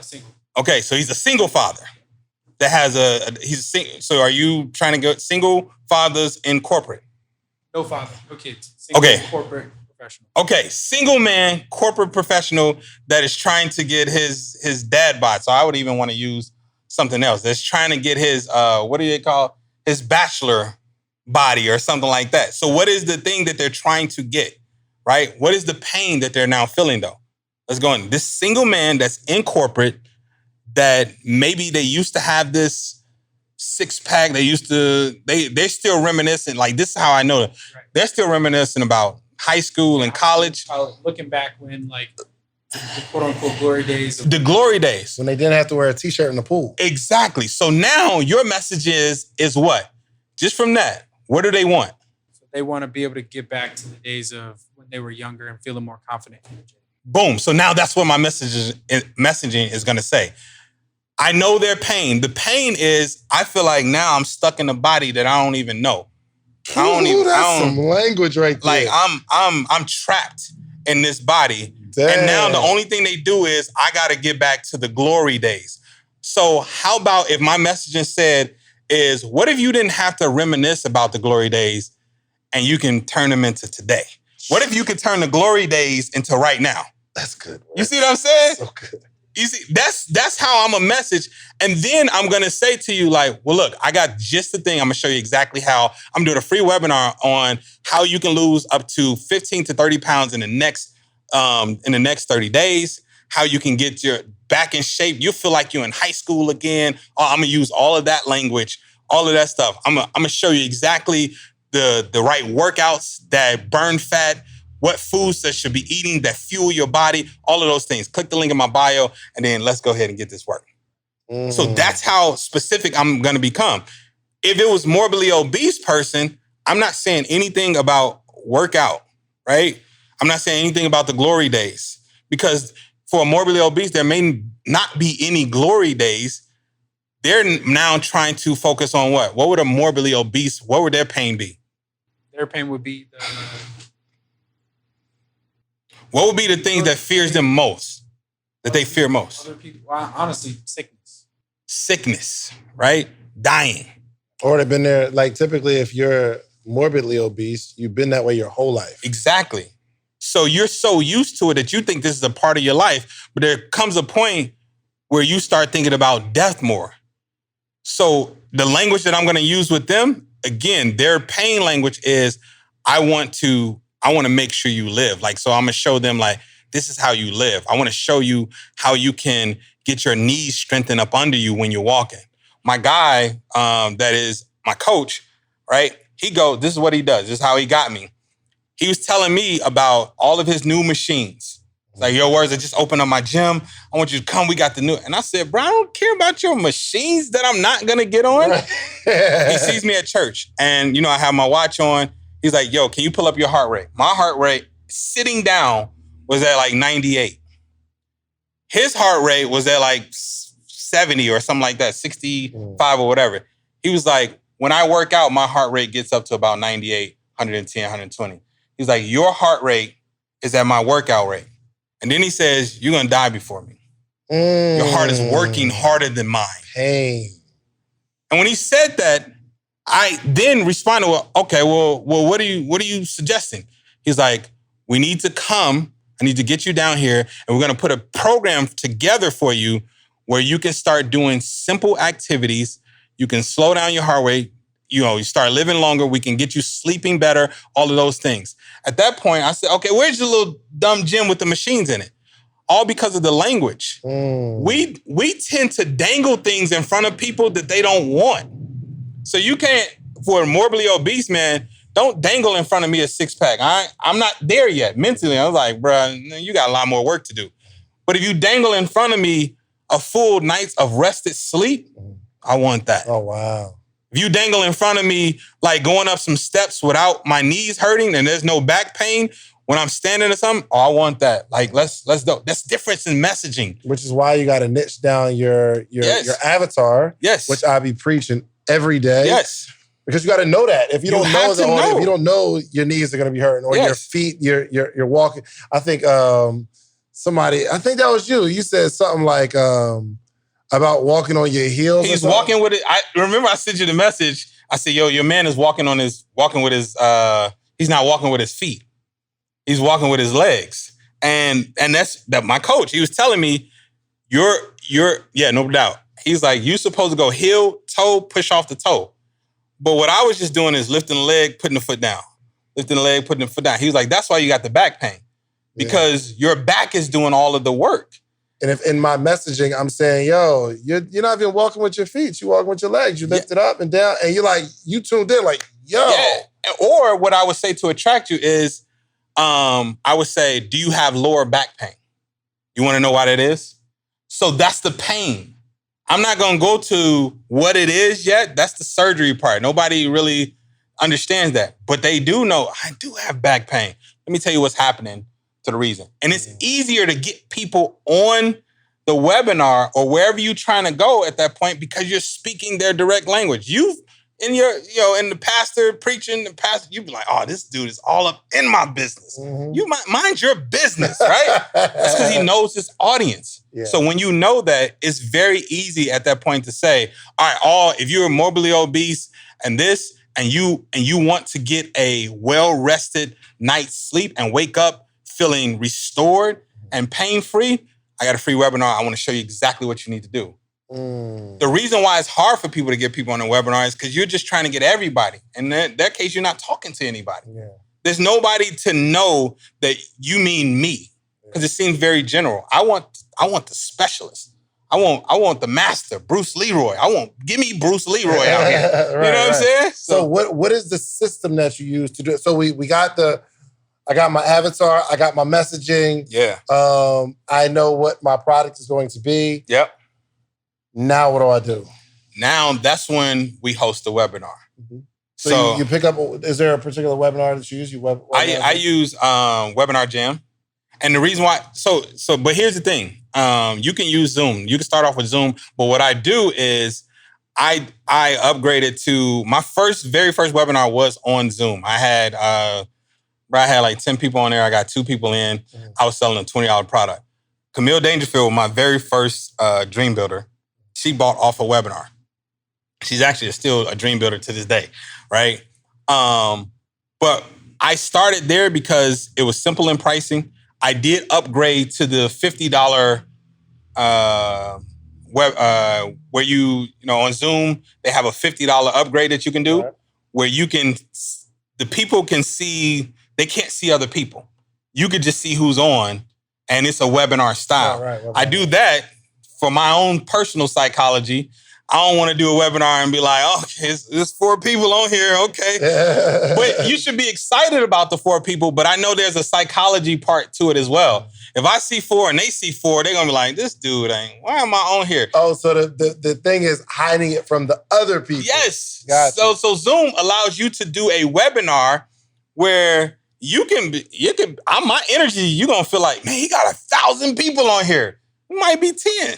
Single. Okay, so he's a single father that has he's single. So are you trying to get single fathers in corporate? No father, no kids. Single corporate professional. Okay, single man, corporate professional that is trying to get his dad bod. So I would even want to use something else. That's trying to get his, what do they call? His bachelor body or something like that. So what is the thing that they're trying to get? Right? What is the pain that they're now feeling though? Let's go on. This single man that's in corporate that maybe they used to have this 6-pack. They're still reminiscing. Like this is how I know that. Right. They're still reminiscing about high school and college. Looking back when the quote unquote glory days. The glory days. When they didn't have to wear a t-shirt in the pool. Exactly. So now your message is what? Just from that, what do they want? They want to be able to get back to the days of when they were younger and feeling more confident. Boom. So now that's what my messaging is going to say. I know their pain. The pain is I feel like now I'm stuck in a body that I don't even know. That's some language right there. Like I'm trapped in this body. Damn. And now the only thing they do is I got to get back to the glory days. So how about if my messaging said is, what if you didn't have to reminisce about the glory days and you can turn them into today? What if you could turn the glory days into right now? That's good. Man. You see what I'm saying? So good. You see, that's how I'm a message. And then I'm going to say to you, like, well, look, I got just the thing. I'm going to show you exactly how. I'm doing a free webinar on how you can lose up to 15 to 30 pounds in the next 30 days, how you can get your back in shape. You feel like you're in high school again. I'm going to use all of that language, all of that stuff. I'm going to show you exactly the right workouts that burn fat, what foods that should be eating that fuel your body, all of those things. Click the link in my bio, and then let's go ahead and get this work. So that's how specific I'm going to become. If it was morbidly obese person, I'm not saying anything about workout, right? I'm not saying anything about the glory days, because for a morbidly obese, there may not be any glory days. They're now trying to focus on what? What would a morbidly obese, what would their pain be? Their pain would be what would be the things that fears them most, that they fear most? Other people, honestly, sickness. Sickness, right? Dying. Or they've been there, like typically if you're morbidly obese, you've been that way your whole life. Exactly. So you're so used to it that you think this is a part of your life, but there comes a point where you start thinking about death more. So the language that I'm going to use with them, again, their pain language is, I want to make sure you live. Like, so I'm going to show them, like, this is how you live. I want to show you how you can get your knees strengthened up under you when you're walking. My guy, that is my coach, right? This is what he does. This is how he got me. He was telling me about all of his new machines. It's like, yo, words, I just opened up my gym. I want you to come. We got the new. And I said, bro, I don't care about your machines that I'm not going to get on. He sees me at church. And, I have my watch on. He's like, yo, can you pull up your heart rate? My heart rate sitting down was at like 98. His heart rate was at like 70 or something like that, 65 or whatever. He was like, when I work out, my heart rate gets up to about 98, 110, 120. He's like, your heart rate is at my workout rate. And then he says, you're going to die before me. Your heart is working harder than mine. Pain. And when he said that, I then responded, well, okay, well, what are you suggesting? He's like, we need to come. I need to get you down here, and we're going to put a program together for you where you can start doing simple activities. You can slow down your heart rate. You start living longer. We can get you sleeping better, all of those things. At that point, I said, okay, where's your little dumb gym with the machines in it? All because of the language. We tend to dangle things in front of people that they don't want. So you can't, for a morbidly obese man, don't dangle in front of me a six-pack. I'm not there yet mentally. I was like, bro, you got a lot more work to do. But if you dangle in front of me a full night of rested sleep, I want that. Oh, wow. If you dangle in front of me, like going up some steps without my knees hurting and there's no back pain when I'm standing or something, I want that. Like, let's go. That's difference in messaging. Which is why you got to niche down your avatar. Yes. Which I be preaching every day. Yes. Because you got to know that. If you don't know the audience, if you don't know your knees are going to be hurting or your feet, you're walking. I think I think that was you. You said something like about walking on your heels. He's walking with it. I remember I sent you the message. I said, yo, your man is walking with his, he's not walking with his feet. He's walking with his legs. And that's my coach. He was telling me, no doubt. He's like, you're supposed to go heel, toe, push off the toe. But what I was just doing is lifting the leg, putting the foot down. Lifting the leg, putting the foot down. He was like, that's why you got the back pain. Because your back is doing all of the work. And if in my messaging, I'm saying, yo, you're not even walking with your feet. You're walking with your legs. You lift it up and down. And you're like, you tuned in like, yo. Yeah. Or what I would say to attract you is, I would say, do you have lower back pain? You want to know why that is? So that's the pain. I'm not going to go to what it is yet. That's the surgery part. Nobody really understands that. But they do know, I do have back pain. Let me tell you what's happening to the reason. And it's easier to get people on the webinar or wherever you're trying to go at that point because you're speaking their direct language. and you're, and the pastor preaching, you be like, oh, this dude is all up in my business. Mhm. You mind your business, right? That's because he knows his audience. Yeah. So when you know that, it's very easy at that point to say, all right, if you're morbidly obese and this, and you want to get a well-rested night's sleep and wake up feeling restored and pain-free, I got a free webinar. I want to show you exactly what you need to do. The reason why it's hard for people to get people on a webinar is because you're just trying to get everybody. And in that case, you're not talking to anybody. Yeah. There's nobody to know that you mean me, because it seems very general. I want the specialist. I want the master, Bruce Leroy. Give me Bruce Leroy out here. Right, you know what I'm saying? So what is the system that you use to do it? So we got I got my avatar, I got my messaging. Yeah. I know what my product is going to be. Yep. Now what do I do? Now that's when we host the webinar. Mm-hmm. So you pick up, is there a particular webinar that you use? I use Webinar Jam. And the reason why, but here's the thing. You can use Zoom. You can start off with Zoom. But what I do is I upgraded to, my very first webinar was on Zoom. I had like 10 people on there. I got 2 people in. Mm-hmm. I was selling a $20 product. Camille Dangerfield, my very first dream builder, she bought off a webinar. She's actually still a dream builder to this day, right? But I started there because it was simple in pricing. I did upgrade to the $50 where you on Zoom, they have a $50 upgrade that you can do, where the people can see, they can't see other people. You could just see who's on, and it's a webinar style. Right. I do that for my own personal psychology. I don't want to do a webinar and be like, oh, there's 4 people on here, okay. But you should be excited about the 4 people, but I know there's a psychology part to it as well. If I see 4 and they see 4, they're going to be like, this dude why am I on here? Oh, so the thing is hiding it from the other people. Yes. Gotcha. So Zoom allows you to do a webinar where my energy, you're going to feel like, man, he got 1,000 people on here. It might be 10.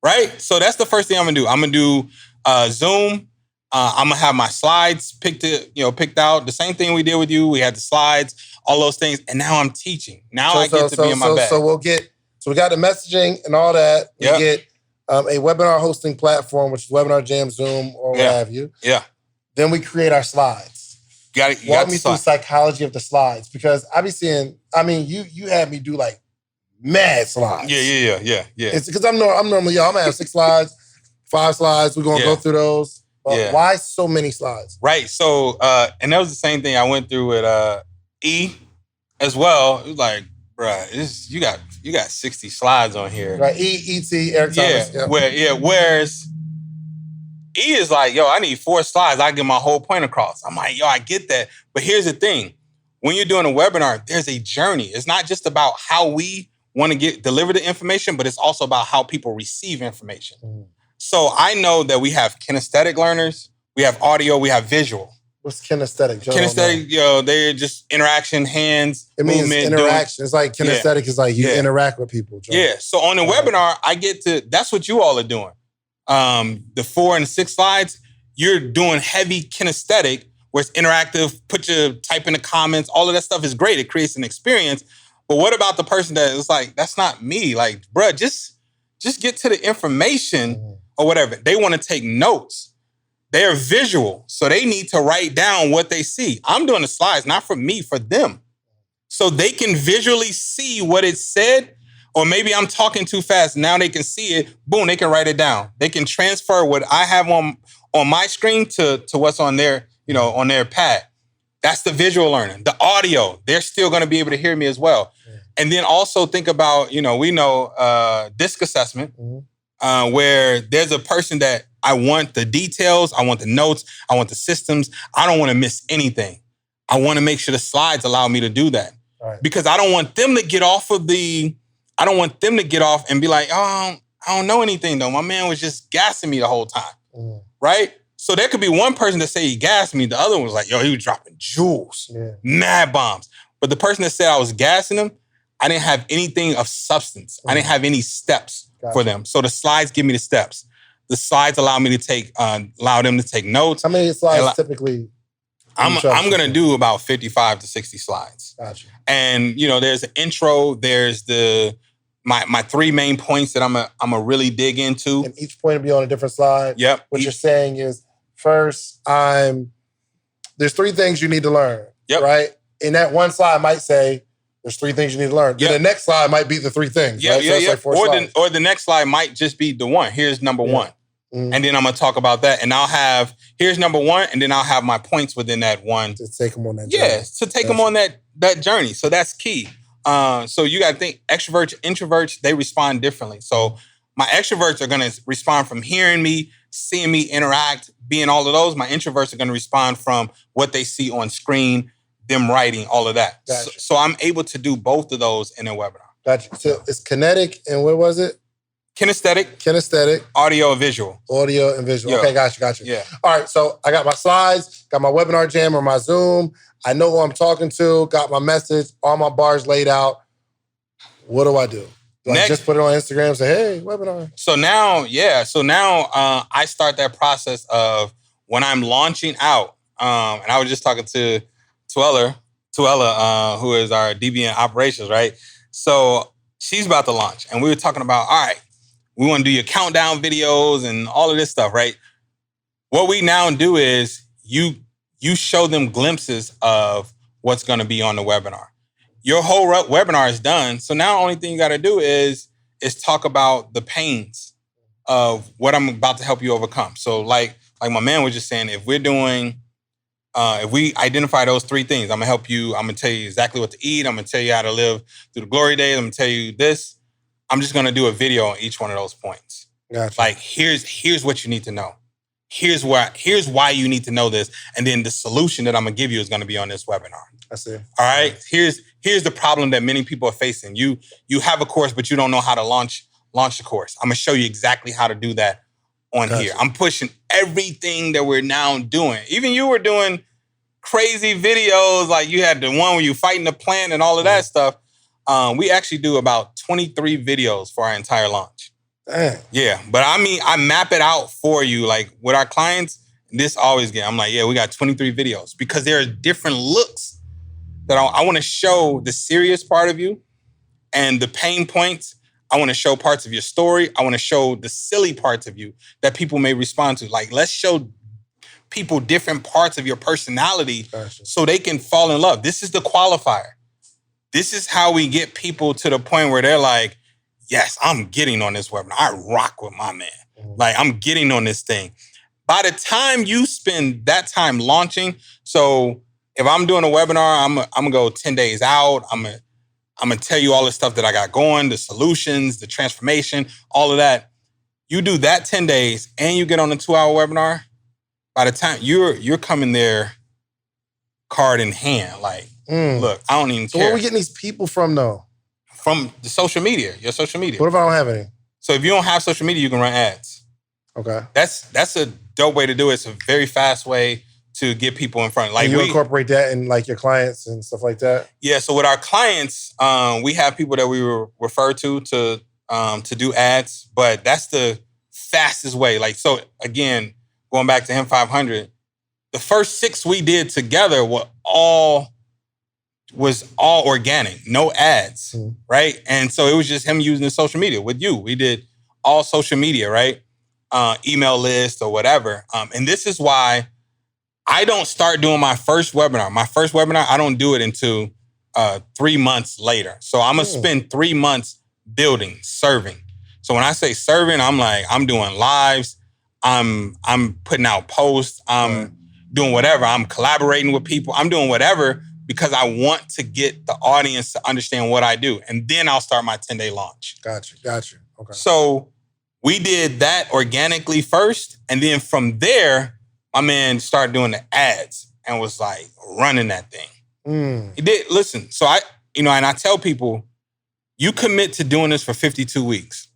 Right? So that's the first thing I'm going to do. I'm going to do Zoom. I'm going to have my slides picked out. The same thing we did with you. We had the slides, all those things. And now I'm teaching. Now I get to be in my bag. So we got the messaging and all that. We get a webinar hosting platform, which is Webinar Jam, Zoom, or what have you. Yeah. Then we create our slides. Walk me through the psychology of the slides. Because I be seeing, you had me do like mad slides. Yeah. It's because I'm normally, I'm gonna have 6 slides, 5 slides. We're gonna go through those. Why so many slides? Right. So, and that was the same thing I went through with E as well. It was like, bruh, you got 60 slides on here. Right. E.T. Eric Thomas. Whereas E is like, yo, I need 4 slides. I get my whole point across. I'm like, yo, I get that. But here's the thing. When you're doing a webinar, there's a journey. It's not just about how we want to deliver the information, but it's also about how people receive information. So I know that we have kinesthetic learners, we have audio, we have visual. What's kinesthetic? Kinesthetic, they're just interaction, hands, it means movement, interaction. It's like kinesthetic is like you interact with people. Joe. Yeah. So on the webinar, that's what you all are doing. The 4 and 6 slides, you're doing heavy kinesthetic, where it's interactive, type in the comments, all of that stuff is great. It creates an experience. But what about the person that is like, that's not me? Like, bruh, just get to the information or whatever. They want to take notes. They're visual, so they need to write down what they see. I'm doing the slides, not for me, for them. So they can visually see what it said, or maybe I'm talking too fast. Now they can see it. Boom, they can write it down. They can transfer what I have on my screen to what's on their, on their pad. That's the visual learning. The audio, they're still going to be able to hear me as well. And then also think about, we know disc assessment, where there's a person that I want the details, I want the notes, I want the systems. I don't want to miss anything. I want to make sure the slides allow me to do that. Right. Because I don't want them to get off and be like, oh, I don't know anything though. My man was just gassing me the whole time. Right? So there could be one person that say he gassed me. The other one was like, yo, he was dropping jewels, mad bombs. But the person that said I was gassing him, I didn't have anything of substance. I didn't have any steps for them. So the slides give me the steps. The slides allow me to allow them to take notes. How many slides typically? I'm going to do about 55 to 60 slides. Gotcha. And, there's an intro. There's my 3 main points that I'm a really dig into. And each point will be on a different slide. Yep. What you're saying is, first, there's 3 things you need to learn. Yep. Right? And that one slide might say, there's 3 things you need to learn. Yep. Then the next slide might be the 3 things. Yeah, right? yeah, so yeah. like 4 slides. Or the next slide might just be the one. Here's number 1. Mm-hmm. And then I'm going to talk about that. And here's number 1. And then I'll have my points within that one. To take them on that journey. Yeah, to take them on that journey. So that's key. So you got to think extroverts, introverts, they respond differently. So my extroverts are going to respond from hearing me, seeing me interact, being all of those. My introverts are going to respond from what they see on screen, them writing, all of that. Gotcha. So I'm able to do both of those in a webinar. Gotcha. So it's kinetic and what was it? Kinesthetic. Audio and visual. Audio and visual. Yeah. Okay, gotcha. Yeah. All right, so I got my slides, got my webinar jam or my Zoom. I know who I'm talking to, got my message, all my bars laid out. What do I do? Do I just put it on Instagram and say, hey, webinar? So now I start that process of when I'm launching out, and I was just talking to Tuella, who is our DB in operations, right? So she's about to launch, and we were talking about, all right, we want to do your countdown videos and all of this stuff, right? What we now do is you show them glimpses of what's going to be on the webinar. Your whole webinar is done. So now the only thing you got to do is talk about the pains of what I'm about to help you overcome. So like my man was just saying, if we identify those 3 things, I'm going to help you. I'm going to tell you exactly what to eat. I'm going to tell you how to live through the glory days. I'm going to tell you this. I'm just going to do a video on each one of those points. Gotcha. Like, here's what you need to know. Here's why you need to know this. And then the solution that I'm going to give you is going to be on this webinar. I see. All right. Here's the problem that many people are facing. You have a course, but you don't know how to launch the course. I'm going to show you exactly how to do that on here. I'm pushing everything that we're now doing. Even you were doing crazy videos. Like you had the one where you fighting the plant and all of that stuff. We actually do about 23 videos for our entire launch. Dang. Yeah. But I mean, I map it out for you. Like with our clients, I'm like, yeah, we got 23 videos because there are different looks that I want to show the serious part of you and the pain points. I want to show parts of your story. I want to show the silly parts of you that people may respond to. Like, let's show people different parts of your personality so they can fall in love. This is the qualifier. This is how we get people to the point where they're like, yes, I'm getting on this webinar. I rock with my man. Like, I'm getting on this thing. By the time you spend that time launching, so if I'm doing a webinar, I'm gonna go 10 days out. I'm gonna tell you all the stuff that I got going, the solutions, the transformation, all of that. You do that 10 days and you get on a 2-hour webinar. By the time you're coming there, card in hand, like, look, I don't even care. So where are we getting these people from, though? From the social media, your social media. What if I don't have any? So if you don't have social media, you can run ads. Okay. That's a dope way to do it. It's a very fast way to get people in front. Like, and you incorporate that in like your clients and stuff like that? Yeah. So with our clients, we have people that we refer to do ads, but that's the fastest way. Like, so again, going back to Him 500, the first 6 we did together was all organic, no ads, right? And so it was just him using the social media with you. We did all social media, right? Email list or whatever. And this is why I don't start doing my first webinar. My first webinar, I don't do it until 3 months later. So I'm going to spend 3 months building, serving. So when I say serving, I'm like, I'm doing lives. I'm putting out posts. I'm doing whatever. I'm collaborating with people. I'm doing whatever because I want to get the audience to understand what I do. And then I'll start my 10-day launch. Gotcha. Okay. So we did that organically first. And then from there, my man started doing the ads and was like running that thing. He did. Listen, so and I tell people, you commit to doing this for 52 weeks.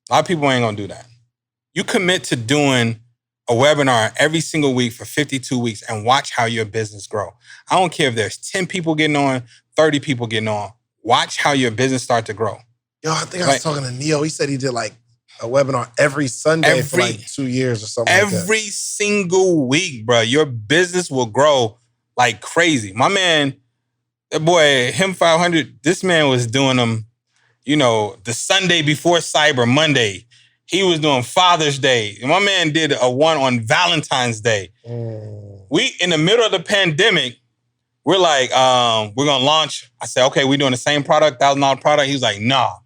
A lot of people ain't going to do that. You commit to doing a webinar every single week for 52 weeks and watch how your business grow. I don't care if there's 10 people getting on, 30 people getting on. Watch how your business start to grow. Yo, I think I was talking to Neo. He said he did like a webinar every Sunday for like 2 years or something like that. Every single week, bro. Your business will grow like crazy. My man, that boy, him 500, this man was doing them, the Sunday before Cyber Monday. He was doing Father's Day. My man did a one on Valentine's Day. We, in the middle of the pandemic, we're like, we're going to launch. I said, okay, we doing the same product, $1,000 product? He was like, nah,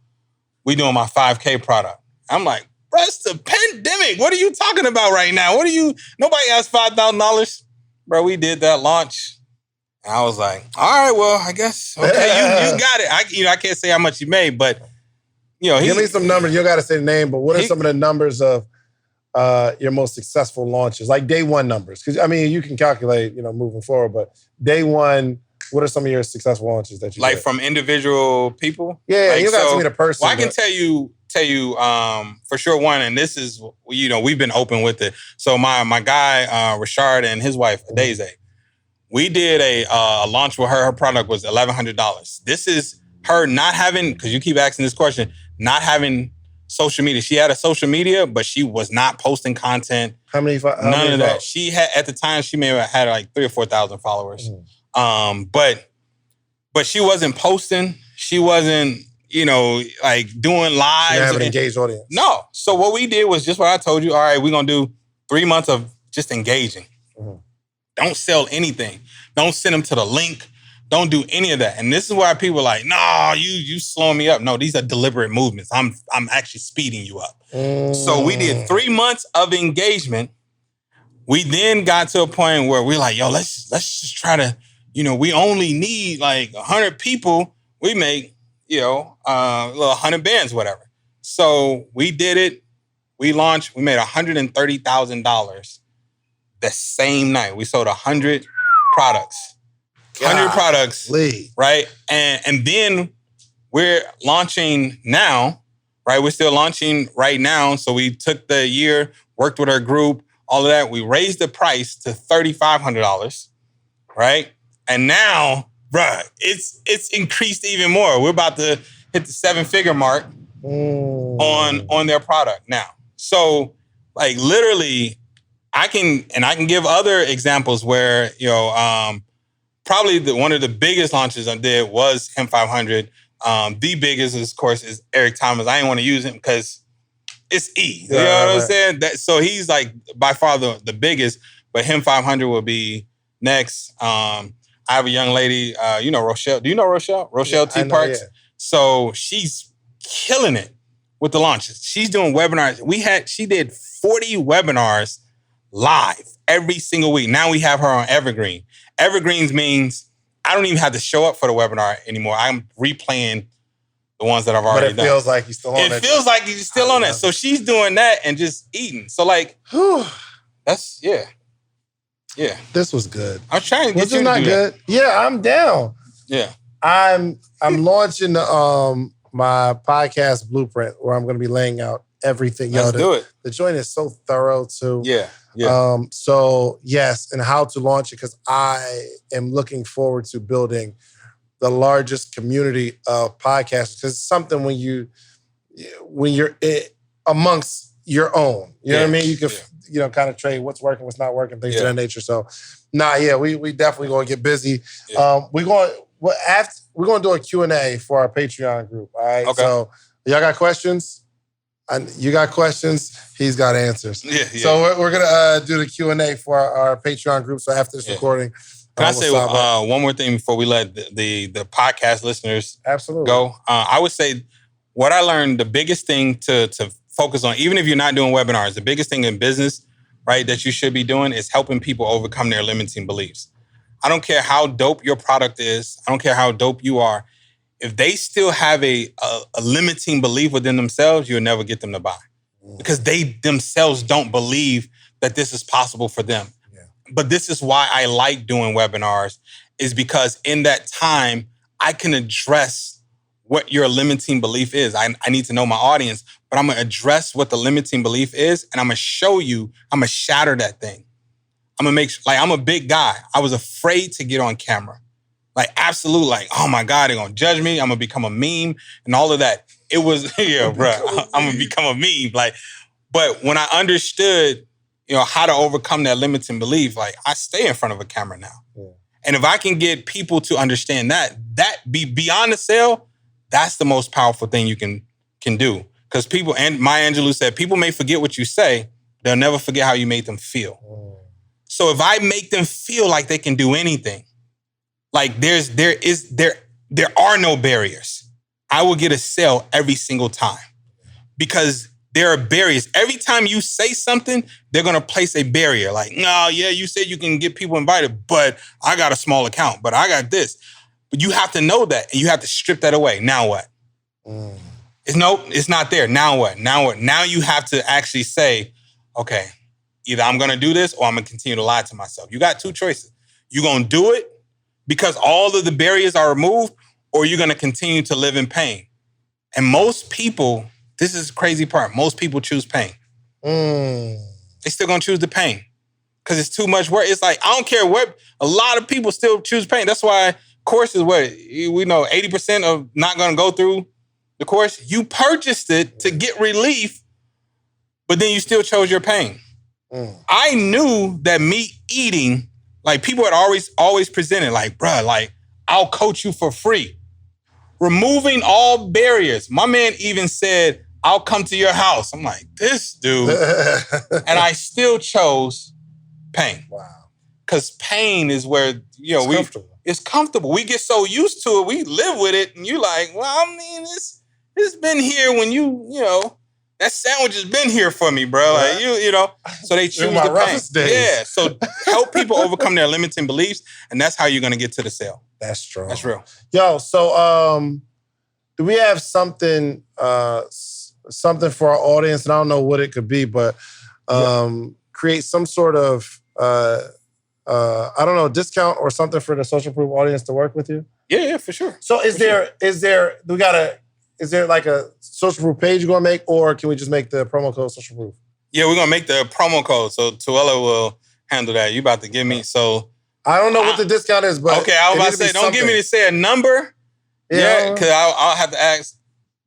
we doing my 5K product. I'm like, bro, it's the pandemic. What are you talking about right now? Nobody asked $5,000. Bro, we did that launch. And I was like, all right, well, I guess, okay, you got it. I can't say how much you made, but, give me some numbers. You don't got to say the name, but what are some of the numbers of your most successful launches? Like day one numbers. Because, you can calculate, moving forward, but day one, what are some of your successsive launches that you like did? From individual people? Yeah, like, you got to meet a person. Well, I can tell you for sure one, and this is, we've been open with it. So my guy, Rashard, and his wife, Daisy, we did a launch with her. Her product was $1,100. This is her not having, because you keep asking this question, not having social media. She had a social media, but she was not posting content. None of that. She had, at the time, she may have had like 3,000 or 4,000 followers. But she wasn't posting. She wasn't, like doing lives. She have an engaged audience. No. So what we did was just what I told you. All right, we're going to do 3 months of just engaging. Don't sell anything. Don't send them to the link. Don't do any of that. And this is why people are like, no, you slowing me up. No, these are deliberate movements. I'm actually speeding you up. So we did 3 months of engagement. We then got to a point where we're like, yo, let's just try to, we only need like 100 people. We make, a little 100 bands, whatever. So we did it. We launched. We made $130,000 the same night. We sold 100 products. 100 products, right? And then we're launching now, right? We're still launching right now. So we took the year, worked with our group, all of that. We raised the price to $3,500, right? And now, bruh, it's increased even more. We're about to hit the 7-figure mark on their product now. So, like, literally, I can give other examples where, probably one of the biggest launches I did was him 500. The biggest, of course, is Eric Thomas. I didn't want to use him because it's E. You know what I'm saying? So he's like by far the biggest, but him 500 will be next. I have a young lady, Rochelle. Do you know Rochelle? Rochelle T. Parks. Yeah. So she's killing it with the launches. She's doing webinars. She did 40 webinars live every single week. Now we have her on Evergreen. Evergreens means I don't even have to show up for the webinar anymore. I'm replaying the ones that I've already done. But it feels like you're still on it. It feels like you're still on it. So she's doing that and just eating. So like, that's, yeah. This was good. I'm trying to get you to not do good. That. Yeah, I'm down. Yeah. I'm launching my podcast blueprint where I'm going to be laying out everything. Let's do it. The joint is so thorough too. Yeah. So yes, and how to launch it, because I am looking forward to building the largest community of podcasters. Because it's something when you're amongst your own, you know what I mean? You can kind of trade what's working, what's not working, things of that nature. So we definitely gonna get busy. Yeah. We're gonna do a Q&A for our Patreon group. All right. Okay. So y'all got questions? You got questions, he's got answers. Yeah. So we're going to do the Q&A for our Patreon group. So after this recording... Can I say one more thing before we let the podcast listeners go? I would say what I learned, the biggest thing to focus on, even if you're not doing webinars, the biggest thing in business, right, that you should be doing is helping people overcome their limiting beliefs. I don't care how dope your product is. I don't care how dope you are. If they still have a limiting belief within themselves, you'll never get them to buy. Because they themselves don't believe that this is possible for them. Yeah. But this is why I like doing webinars, is because in that time, I can address what your limiting belief is. I need to know my audience, but I'm going to address what the limiting belief is, and I'm going to show you, I'm going to shatter that thing. I'm going to make sure, like, I'm a big guy. I was afraid to get on camera. Like, absolute, like, oh my God, they're going to judge me. I'm going to become a meme and all of that. it was, yeah, bro, I'm gonna become a meme. Like, but when I understood, how to overcome that limiting belief, like I stay in front of a camera now. Yeah. And if I can get people to understand that be beyond the sale, that's the most powerful thing you can do. Because people, and Maya Angelou said, people may forget what you say, they'll never forget how you made them feel. So if I make them feel like they can do anything, like there are no barriers, I will get a sale every single time. Because there are barriers. Every time you say something, they're going to place a barrier. Like, no, yeah, you said you can get people invited, but I got a small account, but I got this. But you have to know that, and you have to strip that away. Now what? It's not there. Now what? Now you have to actually say, okay, either I'm going to do this or I'm going to continue to lie to myself. You got two choices. You're going to do it because all of the barriers are removed, or you're going to continue to live in pain. And most people, this is the crazy part, most people choose pain. They still going to choose the pain because it's too much work. It's like, I don't care what, a lot of people still choose pain. That's why courses, we know 80% of not going to go through the course. You purchased it to get relief, but then you still chose your pain. I knew that me eating, like people had always presented, like, bruh, like, I'll coach you for free. Removing all barriers. My man even said, I'll come to your house. I'm like, this dude. And I still chose pain. Wow. Because pain is where, it's comfortable. We get so used to it, we live with it, and you're like, well, I mean, it's been here when that sandwich has been here for me, bro. Like, so they choose the pain. Days. Yeah, so help people overcome their limiting beliefs, and that's how you're going to get to the sale. That's strong. That's real. Yo, so do we have something for our audience? And I don't know what it could be, but create some sort of, discount or something for the social proof audience to work with you? Yeah, for sure. So is there like a social proof page you're going to make, or can we just make the promo code social proof? Yeah, we're going to make the promo code. So Tuella will handle that. You about to give me, so... I don't know what the discount is, but... Okay, I was about to say, don't get me to say a number. Yeah, because I'll have to ask...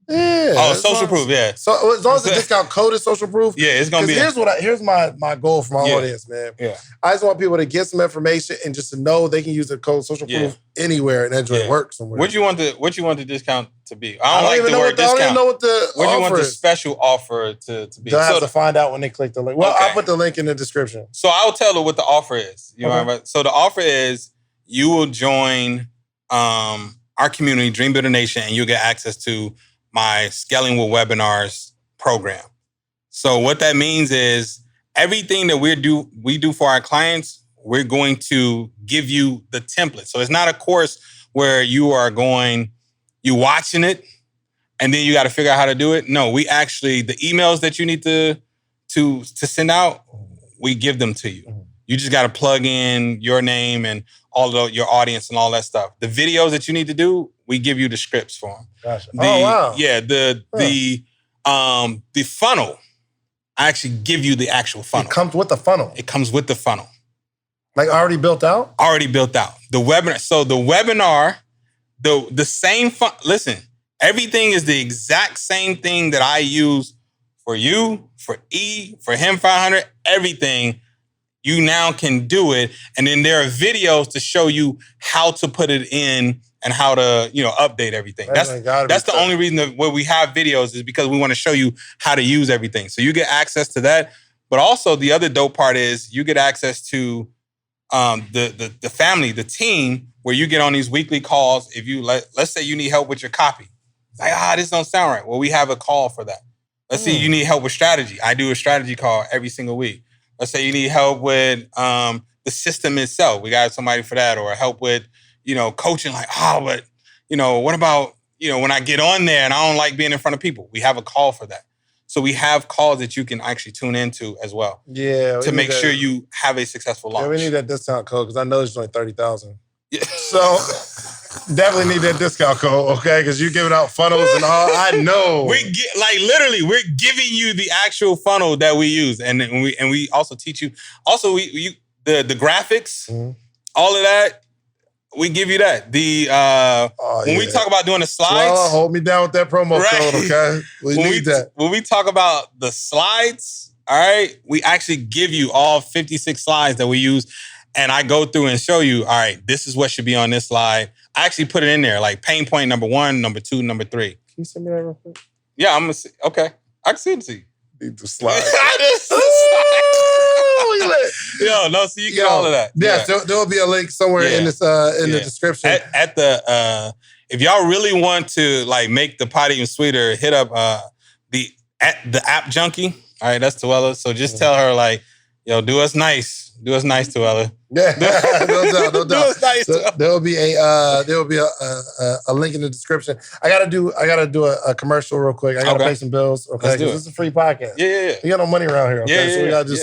Yeah. Social proof, yeah. So as long as the discount code is social proof. Yeah, it's gonna be. Here's my goal for my audience, man. Yeah. I just want people to get some information and just to know they can use the code social proof anywhere and that work somewhere. What you want the discount to be? I don't like the word discount. I don't even know what the what you want the special offer to be? They'll have to find out when they click the link. Well, I'll put the link in the description. So I'll tell them what the offer is. You know what I mean? So the offer is you will join our community, Dream Builder Nation, and you'll get access to my Scaling with Webinars program. So what that means is everything that we do for our clients, we're going to give you the template. So it's not a course where you watching it and then you got to figure out how to do it. No, we actually, the emails that you need to send out, we give them to you. You just got to plug in your name and all of your audience and all that stuff. The videos that you need to do, we give you the scripts for them. Gotcha. Wow. Yeah, the funnel, I actually give you the actual funnel. It comes with the funnel? It comes with the funnel. Like already built out? Already built out. The webinar, so the webinar, the same, listen, everything is the exact same thing that I use for you, for E, for him 500, everything. You now can do it. And then there are videos to show you how to put it in and how to, update everything. That's the only reason where we have videos is because we want to show you how to use everything. So you get access to that. But also the other dope part is you get access to the family, the team, where you get on these weekly calls. If you let's say you need help with your copy. It's like, this don't sound right. Well, we have a call for that. Let's say you need help with strategy. I do a strategy call every single week. Let's say you need help with the system itself. We got somebody for that, or help with, coaching. Like, but what about, when I get on there and I don't like being in front of people? We have a call for that. So we have calls that you can actually tune into as well. Yeah. To make sure you have a successful launch. Yeah, we need that discount code because I know it's only 30,000. Yeah. So definitely need that discount code, okay? Because you're giving out funnels and all. I know. We're giving you the actual funnel that we use, and we also teach you. Also, the graphics, all of that. We give you that. When we talk about doing the slides, well, hold me down with that promo code, okay? We need that. When we talk about the slides, all right, we actually give you all 56 slides that we use, and I go through and show you, all right, this is what should be on this slide. I actually put it in there, like pain point number 1, number 2, number 3. Can you send me that real quick? Yeah, I'm gonna see. Okay, I can send it to you. Need the slide. Yo, no, so you get all of that. Yeah, there will be a link somewhere in this the description. At the if y'all really want to like make the pot even sweeter, hit up the app junkie. All right, that's Tuella. So just tell her like, yo, do us nice. Do us nice, Tuella. Yeah, no doubt. Do us nice. There will be a link in the description. I gotta do a commercial real quick. I gotta pay some bills. Okay, because this is a free podcast. Yeah. We got no money around here. Okay, so we gotta do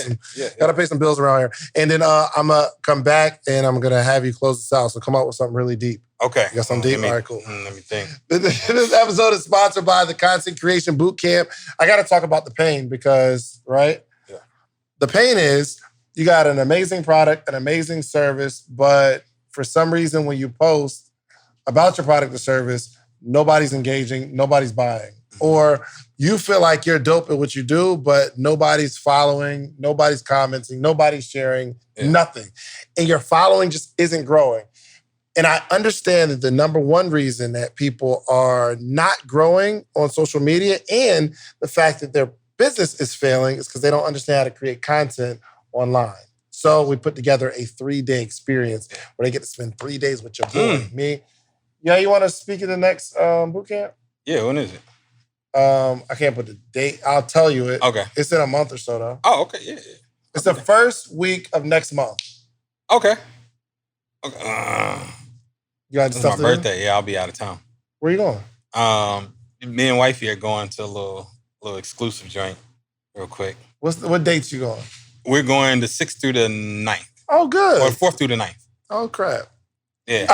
gotta pay some bills around here. And then I'm gonna come back and I'm gonna have you close this out. So come out with something really deep. Okay. You got something deep? All right, cool. Let me think. This episode is sponsored by the Content Creation Bootcamp. I got to talk about the pain because, right? Yeah. The pain is you got an amazing product, an amazing service, but for some reason when you post about your product or service, nobody's engaging, nobody's buying. Or you feel like you're dope at what you do, but nobody's following, nobody's commenting, nobody's sharing, nothing. And your following just isn't growing. And I understand that the number one reason that people are not growing on social media and the fact that their business is failing is because they don't understand how to create content online. So we put together a 3-day experience where they get to spend 3 days with your boy, me. Yeah, you want to speak at the next boot camp? Yeah, when is it? I can't put the date. I'll tell you it. Okay. It's in a month or so, though. Oh, okay, yeah. It's the first week of next month. Okay. You got It's stuff my birthday. Yeah, I'll be out of town. Where you going? Me and wifey are going to a little exclusive joint real quick. What dates you going? We're going the 6th through the 9th. Oh, good. Or 4th through the 9th. Oh, crap. Yeah.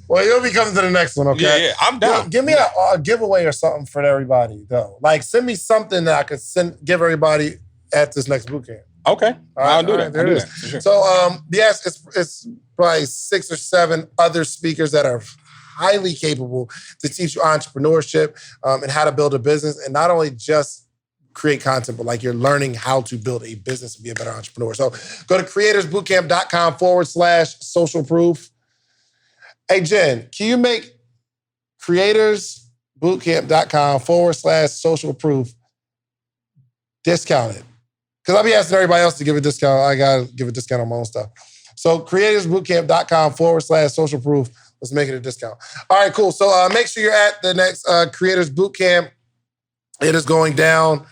Well, you'll be coming to the next one, okay? Yeah, I'm down. Give me a giveaway or something for everybody, though. Like, send me something that I could give everybody at this next boot camp. Okay. I'll do that. There it is. For sure. So, yes, it's probably 6 or 7 other speakers that are highly capable to teach you entrepreneurship and how to build a business. And not only just create content, but like you're learning how to build a business and be a better entrepreneur. So go to creatorsbootcamp.com/social proof. Hey, Jen, can you make creatorsbootcamp.com/social proof discounted? Because I'll be asking everybody else to give a discount. I got to give a discount on my own stuff. So creatorsbootcamp.com/social proof. Let's make it a discount. All right, cool. So make sure you're at the next Creators Bootcamp. It is going down.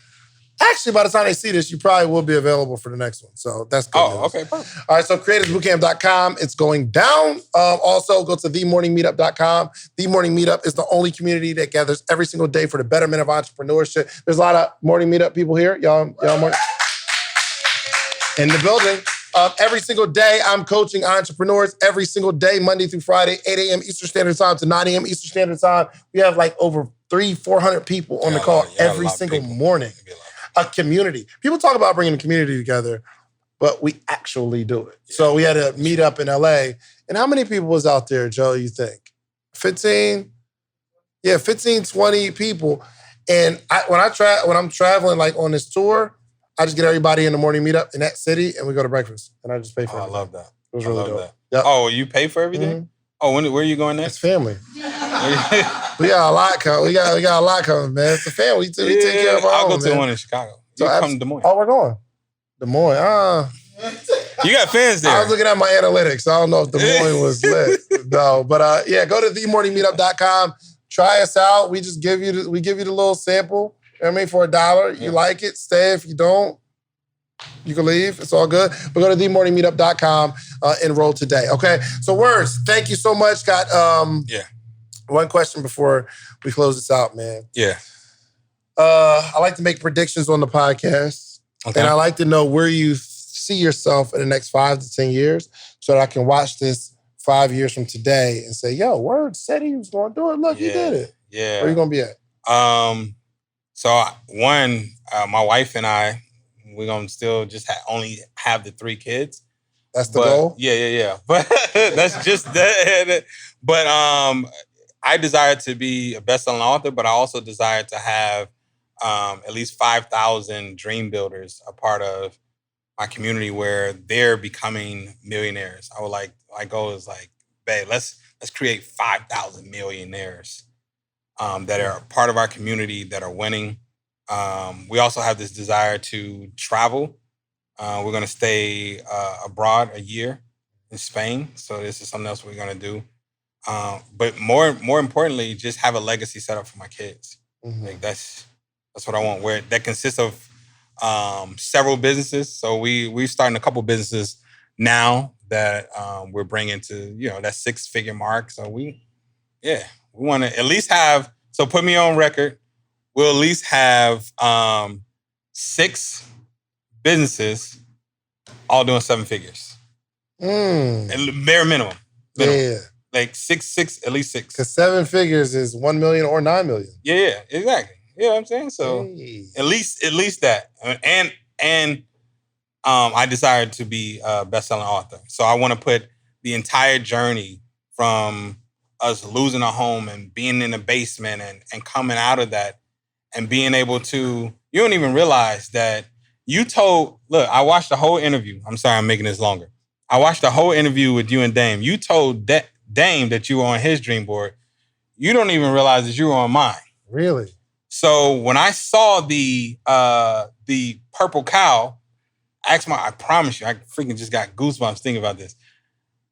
Actually, by the time they see this, you probably will be available for the next one. So that's good. Oh, okay, perfect. All right, so creatorsbootcamp.com. It's going down. Also, go to themorningmeetup.com. The Morning Meetup is the only community that gathers every single day for the betterment of entrepreneurship. There's a lot of Morning Meetup people here. Y'all in the building. Every single day, I'm coaching entrepreneurs every single day, Monday through Friday, 8 a.m. Eastern Standard Time to 9 a.m. Eastern Standard Time. We have like over 300-400 people on the call every single morning. A community. People talk about bringing the community together, but we actually do it. Yeah. So we had a meet up in LA. And how many people was out there, Joe, you think? 15? Yeah, 15, 20 people. And when I'm traveling like on this tour, I just get everybody in the morning meetup in that city and we go to breakfast. And I just pay for it. I love that. It was really dope. Yep. Oh, you pay for everything? Mm-hmm. Oh, where are you going next? It's family. We got a lot coming. We got a lot coming, man. It's a family. We take care of our I'll own, go to man. one in Chicago. You come to Des Moines. Oh, we're going. Des Moines. You got fans there. I was looking at my analytics. I don't know if Des Moines was lit. No, but go to themorningmeetup.com. Try us out. We just give you the little sample. You know what I mean, for $1. You like it, stay. If you don't, you can leave. It's all good. But go to themorningmeetup.com. Enroll today. Okay. So words. Thank you so much. Got one question before we close this out, man. Yeah. I like to make predictions on the podcast. Okay. And I like to know where you see yourself in the next 5 to 10 years so that I can watch this 5 years from today and say, yo, Word said he was going to do it. Look, he did it. Yeah. Where are you going to be at? So one, my wife and I, we're going to still just only have the 3 kids. That's the goal? Yeah. But that's just that. But I desire to be a best-selling author, but I also desire to have at least 5,000 dream builders a part of my community where they're becoming millionaires. I would like, my goal is like, babe, let's create 5,000 millionaires that are part of our community that are winning. We also have this desire to travel. We're going to stay abroad a year in Spain. So this is something else we're going to do. But more importantly, just have a legacy set up for my kids. Like that's what I want. Where that consists of several businesses. So we're starting a couple businesses now that we're bringing to that 6-figure mark. So we want to at least have. So put me on record. We'll at least have 6 businesses all doing 7 figures. And bare minimum. Yeah. Like 6, at least 6. Because 7 figures is 1 million or 9 million. Yeah, exactly. You know what I'm saying? So at least that. And I desire to be a best-selling author. So I want to put the entire journey from us losing a home and being in the basement and coming out of that and being able to, you don't even realize that look, I watched the whole interview. I'm sorry, I'm making this longer. I watched the whole interview with you and Dame. You told Dame that you were on his dream board. You don't even realize that you were on mine. Really? So when I saw the purple cow, I promise you, I freaking just got goosebumps thinking about this.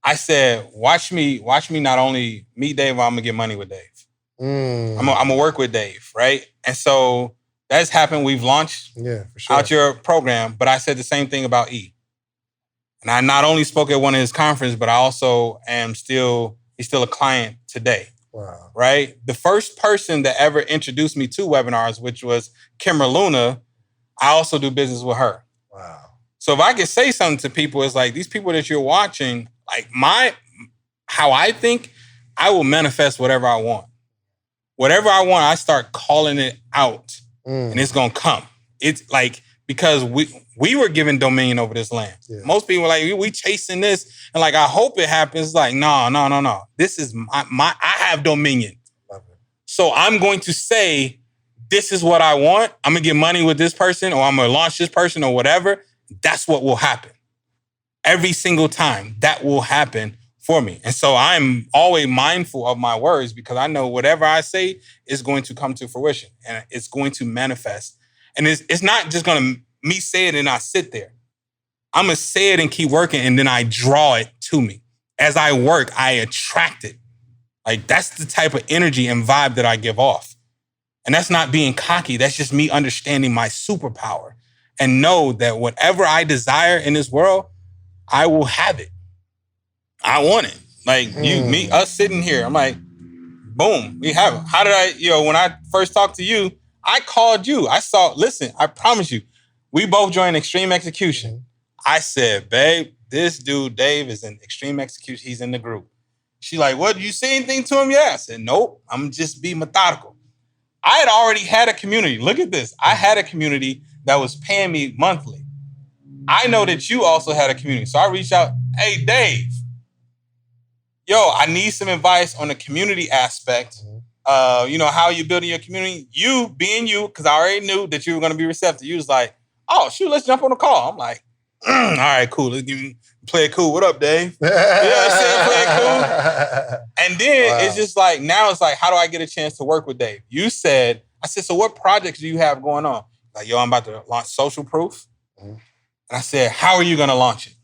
I said, watch me not only meet Dave, but I'm gonna get money with Dave. I'm gonna work with Dave, right? And so that's happened. We've launched for sure. out your program, but I said the same thing about E. And I not only spoke at one of his conferences, but I also he's still a client today. Wow. Right? The first person that ever introduced me to webinars, which was Kimber Luna, I also do business with her. Wow. So if I could say something to people, it's like these people that you're watching, like how I think, I will manifest whatever I want. Whatever I want, I start calling it out and it's going to come. It's like, because we were given dominion over this land. Yeah. Most people are like, we chasing this. And like, I hope it happens. Like, no. This is I have dominion. So I'm going to say, this is what I want. I'm going to get money with this person, or I'm going to launch this person, or whatever. That's what will happen. Every single time that will happen for me. And so I'm always mindful of my words, because I know whatever I say is going to come to fruition and it's going to manifest. And it's not just going to me say it and I sit there. I'm going to say it and keep working, and then I draw it to me. As I work, I attract it. Like, that's the type of energy and vibe that I give off. And that's not being cocky. That's just me understanding my superpower and know that whatever I desire in this world, I will have it. I want it. Like, us sitting here, I'm like, boom, we have it. How did when I first talked to you, I called you. Listen, I promise you, we both joined Extreme Execution. I said, babe, this dude, Dave, is in Extreme Execution. He's in the group. She like, what, did you say anything to him yet? I said, nope, I'm just be methodical. I had already had a community. Look at this. I had a community that was paying me monthly. I know that you also had a community. So I reached out, hey, Dave, I need some advice on the community aspect. How you building your community. You being you, because I already knew that you were going to be receptive. You was like, oh, shoot, let's jump on the call. I'm like, all right, cool. Let's play it cool. What up, Dave? Play it cool. And then it's just like, now it's like, how do I get a chance to work with Dave? I said, so what projects do you have going on? Like, I'm about to launch Social Proof. And I said, how are you going to launch it?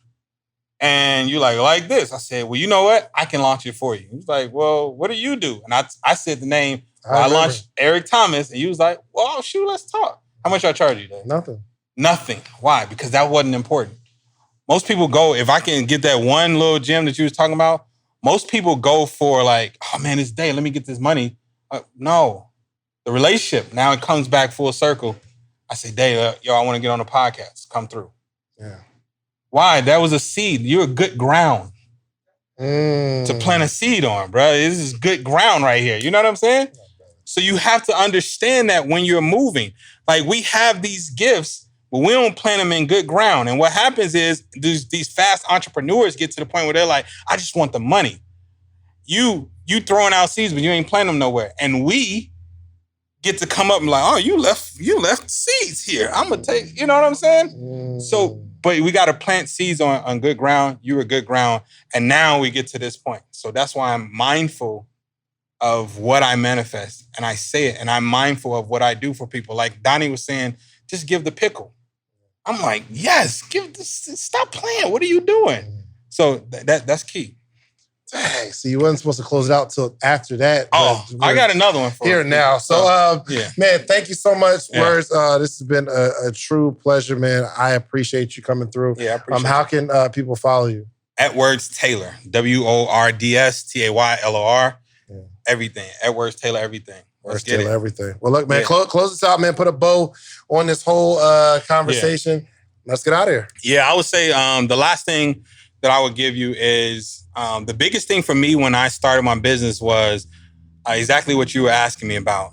And you're like this. I said, well, you know what? I can launch it for you. He was like, well, what do you do? And I said the name. I launched Eric Thomas. And he was like, well, shoot, let's talk. How much I charge you, Dave? Nothing. Why? Because that wasn't important. Most people go, if I can get that one little gem that you was talking about, most people go for like, oh man, it's Dave, let me get this money. No. The relationship, now it comes back full circle. I say, Dave, I want to get on the podcast. Come through. Yeah. Why? That was a seed. You're a good ground to plant a seed on, bro. This is good ground right here. You know what I'm saying? So you have to understand that when you're moving. Like, we have these gifts but we don't plant them in good ground. And what happens is these fast entrepreneurs get to the point where they're like, I just want the money. You throwing out seeds, but you ain't planting them nowhere. And we get to come up and like, oh, you left seeds here. I'm gonna take, you know what I'm saying? So, but we got to plant seeds on good ground. You were good ground. And now we get to this point. So that's why I'm mindful of what I manifest. And I say it, and I'm mindful of what I do for people. Like Donnie was saying, just give the pickle. I'm like, yes, stop playing. What are you doing? So that's key. Dang, so you wasn't supposed to close it out till after that. Oh, I got another one for here you. now. So, man, thank you so much, Yeah. Words. This has been a true pleasure, man. I appreciate you coming through. Yeah, I appreciate how can people follow you? At Words Taylor, WORDSTAYLOR. Yeah. Everything. At Words Taylor, everything. Let's get it. Everything. Well, look, man, close this out, man. Put a bow on this whole conversation. Yeah. Let's get out of here. Yeah, I would say the last thing that I would give you is the biggest thing for me when I started my business was exactly what you were asking me about.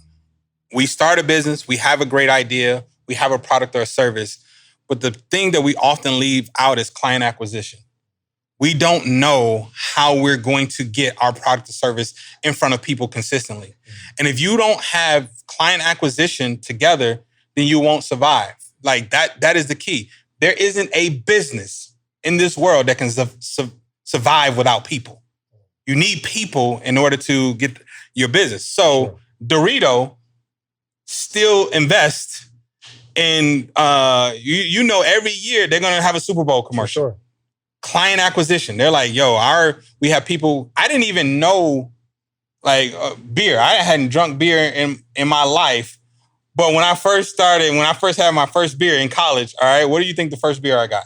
We start a business, we have a great idea, we have a product or a service, but the thing that we often leave out is client acquisition. We don't know how we're going to get our product or service in front of people consistently. Mm-hmm. And if you don't have client acquisition together, then you won't survive. Like that is the key. There isn't a business in this world that can survive without people. You need people in order to get your business. So Dorito still invests in, every year they're going to have a Super Bowl commercial. Sure. Client acquisition. They're like, we have people, I didn't even know beer. I hadn't drunk beer in my life. But when I first had my first beer in college, all right, what do you think the first beer I got?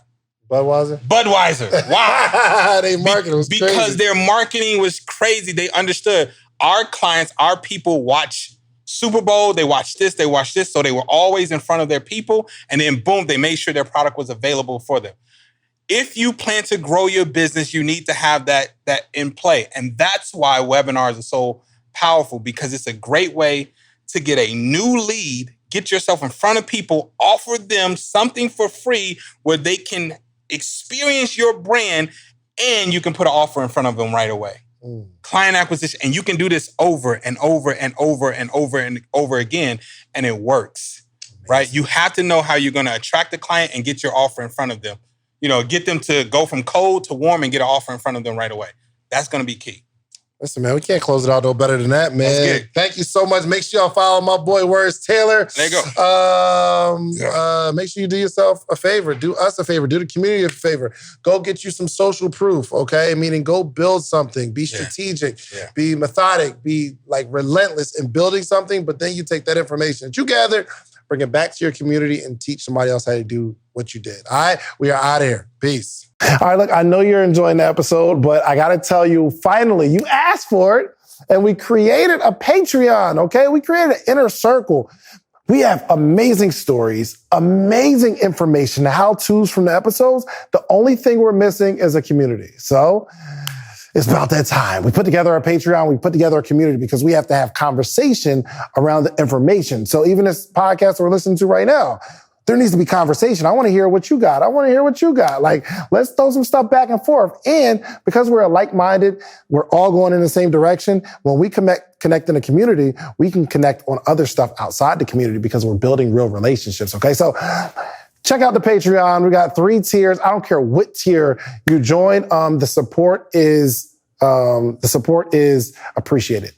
Budweiser. Why? They marketing was crazy. Because their marketing was crazy. They understood our clients, our people watch Super Bowl, they watch this, so they were always in front of their people, and then boom, they made sure their product was available for them. If you plan to grow your business, you need to have that in play. And that's why webinars are so powerful, because it's a great way to get a new lead, get yourself in front of people, offer them something for free where they can experience your brand, and you can put an offer in front of them right away. Client acquisition. And you can do this over and over and over and over and over again, and it works, right? You have to know how you're going to attract the client and get your offer in front of them. Get them to go from cold to warm and get an offer in front of them right away. That's going to be key. Listen, man, we can't close it out no better than that, man. Thank you so much. Make sure y'all follow my boy, Words Taylor. There you go. Make sure you do yourself a favor. Do us a favor. Do the community a favor. Go get you some social proof, okay? Meaning go build something. Be strategic. Yeah. Be methodic. Be relentless in building something, but then you take that information that you gathered, bring it back to your community, and teach somebody else how to do what you did. All right? We are out of here. Peace. All right, look, I know you're enjoying the episode, but I got to tell you, finally, you asked for it, and we created a Patreon, okay? We created an inner circle. We have amazing stories, amazing information, how-tos from the episodes. The only thing we're missing is a community. So it's about that time. We put together a Patreon, we put together a community because we have to have conversation around the information. So even this podcast we're listening to right now, there needs to be conversation. I want to hear what you got. Let's throw some stuff back and forth. And because we're like-minded, we're all going in the same direction. When we connect in a community, we can connect on other stuff outside the community because we're building real relationships. Okay, so check out the Patreon. We got 3 tiers. I don't care what tier you join. The support is appreciated.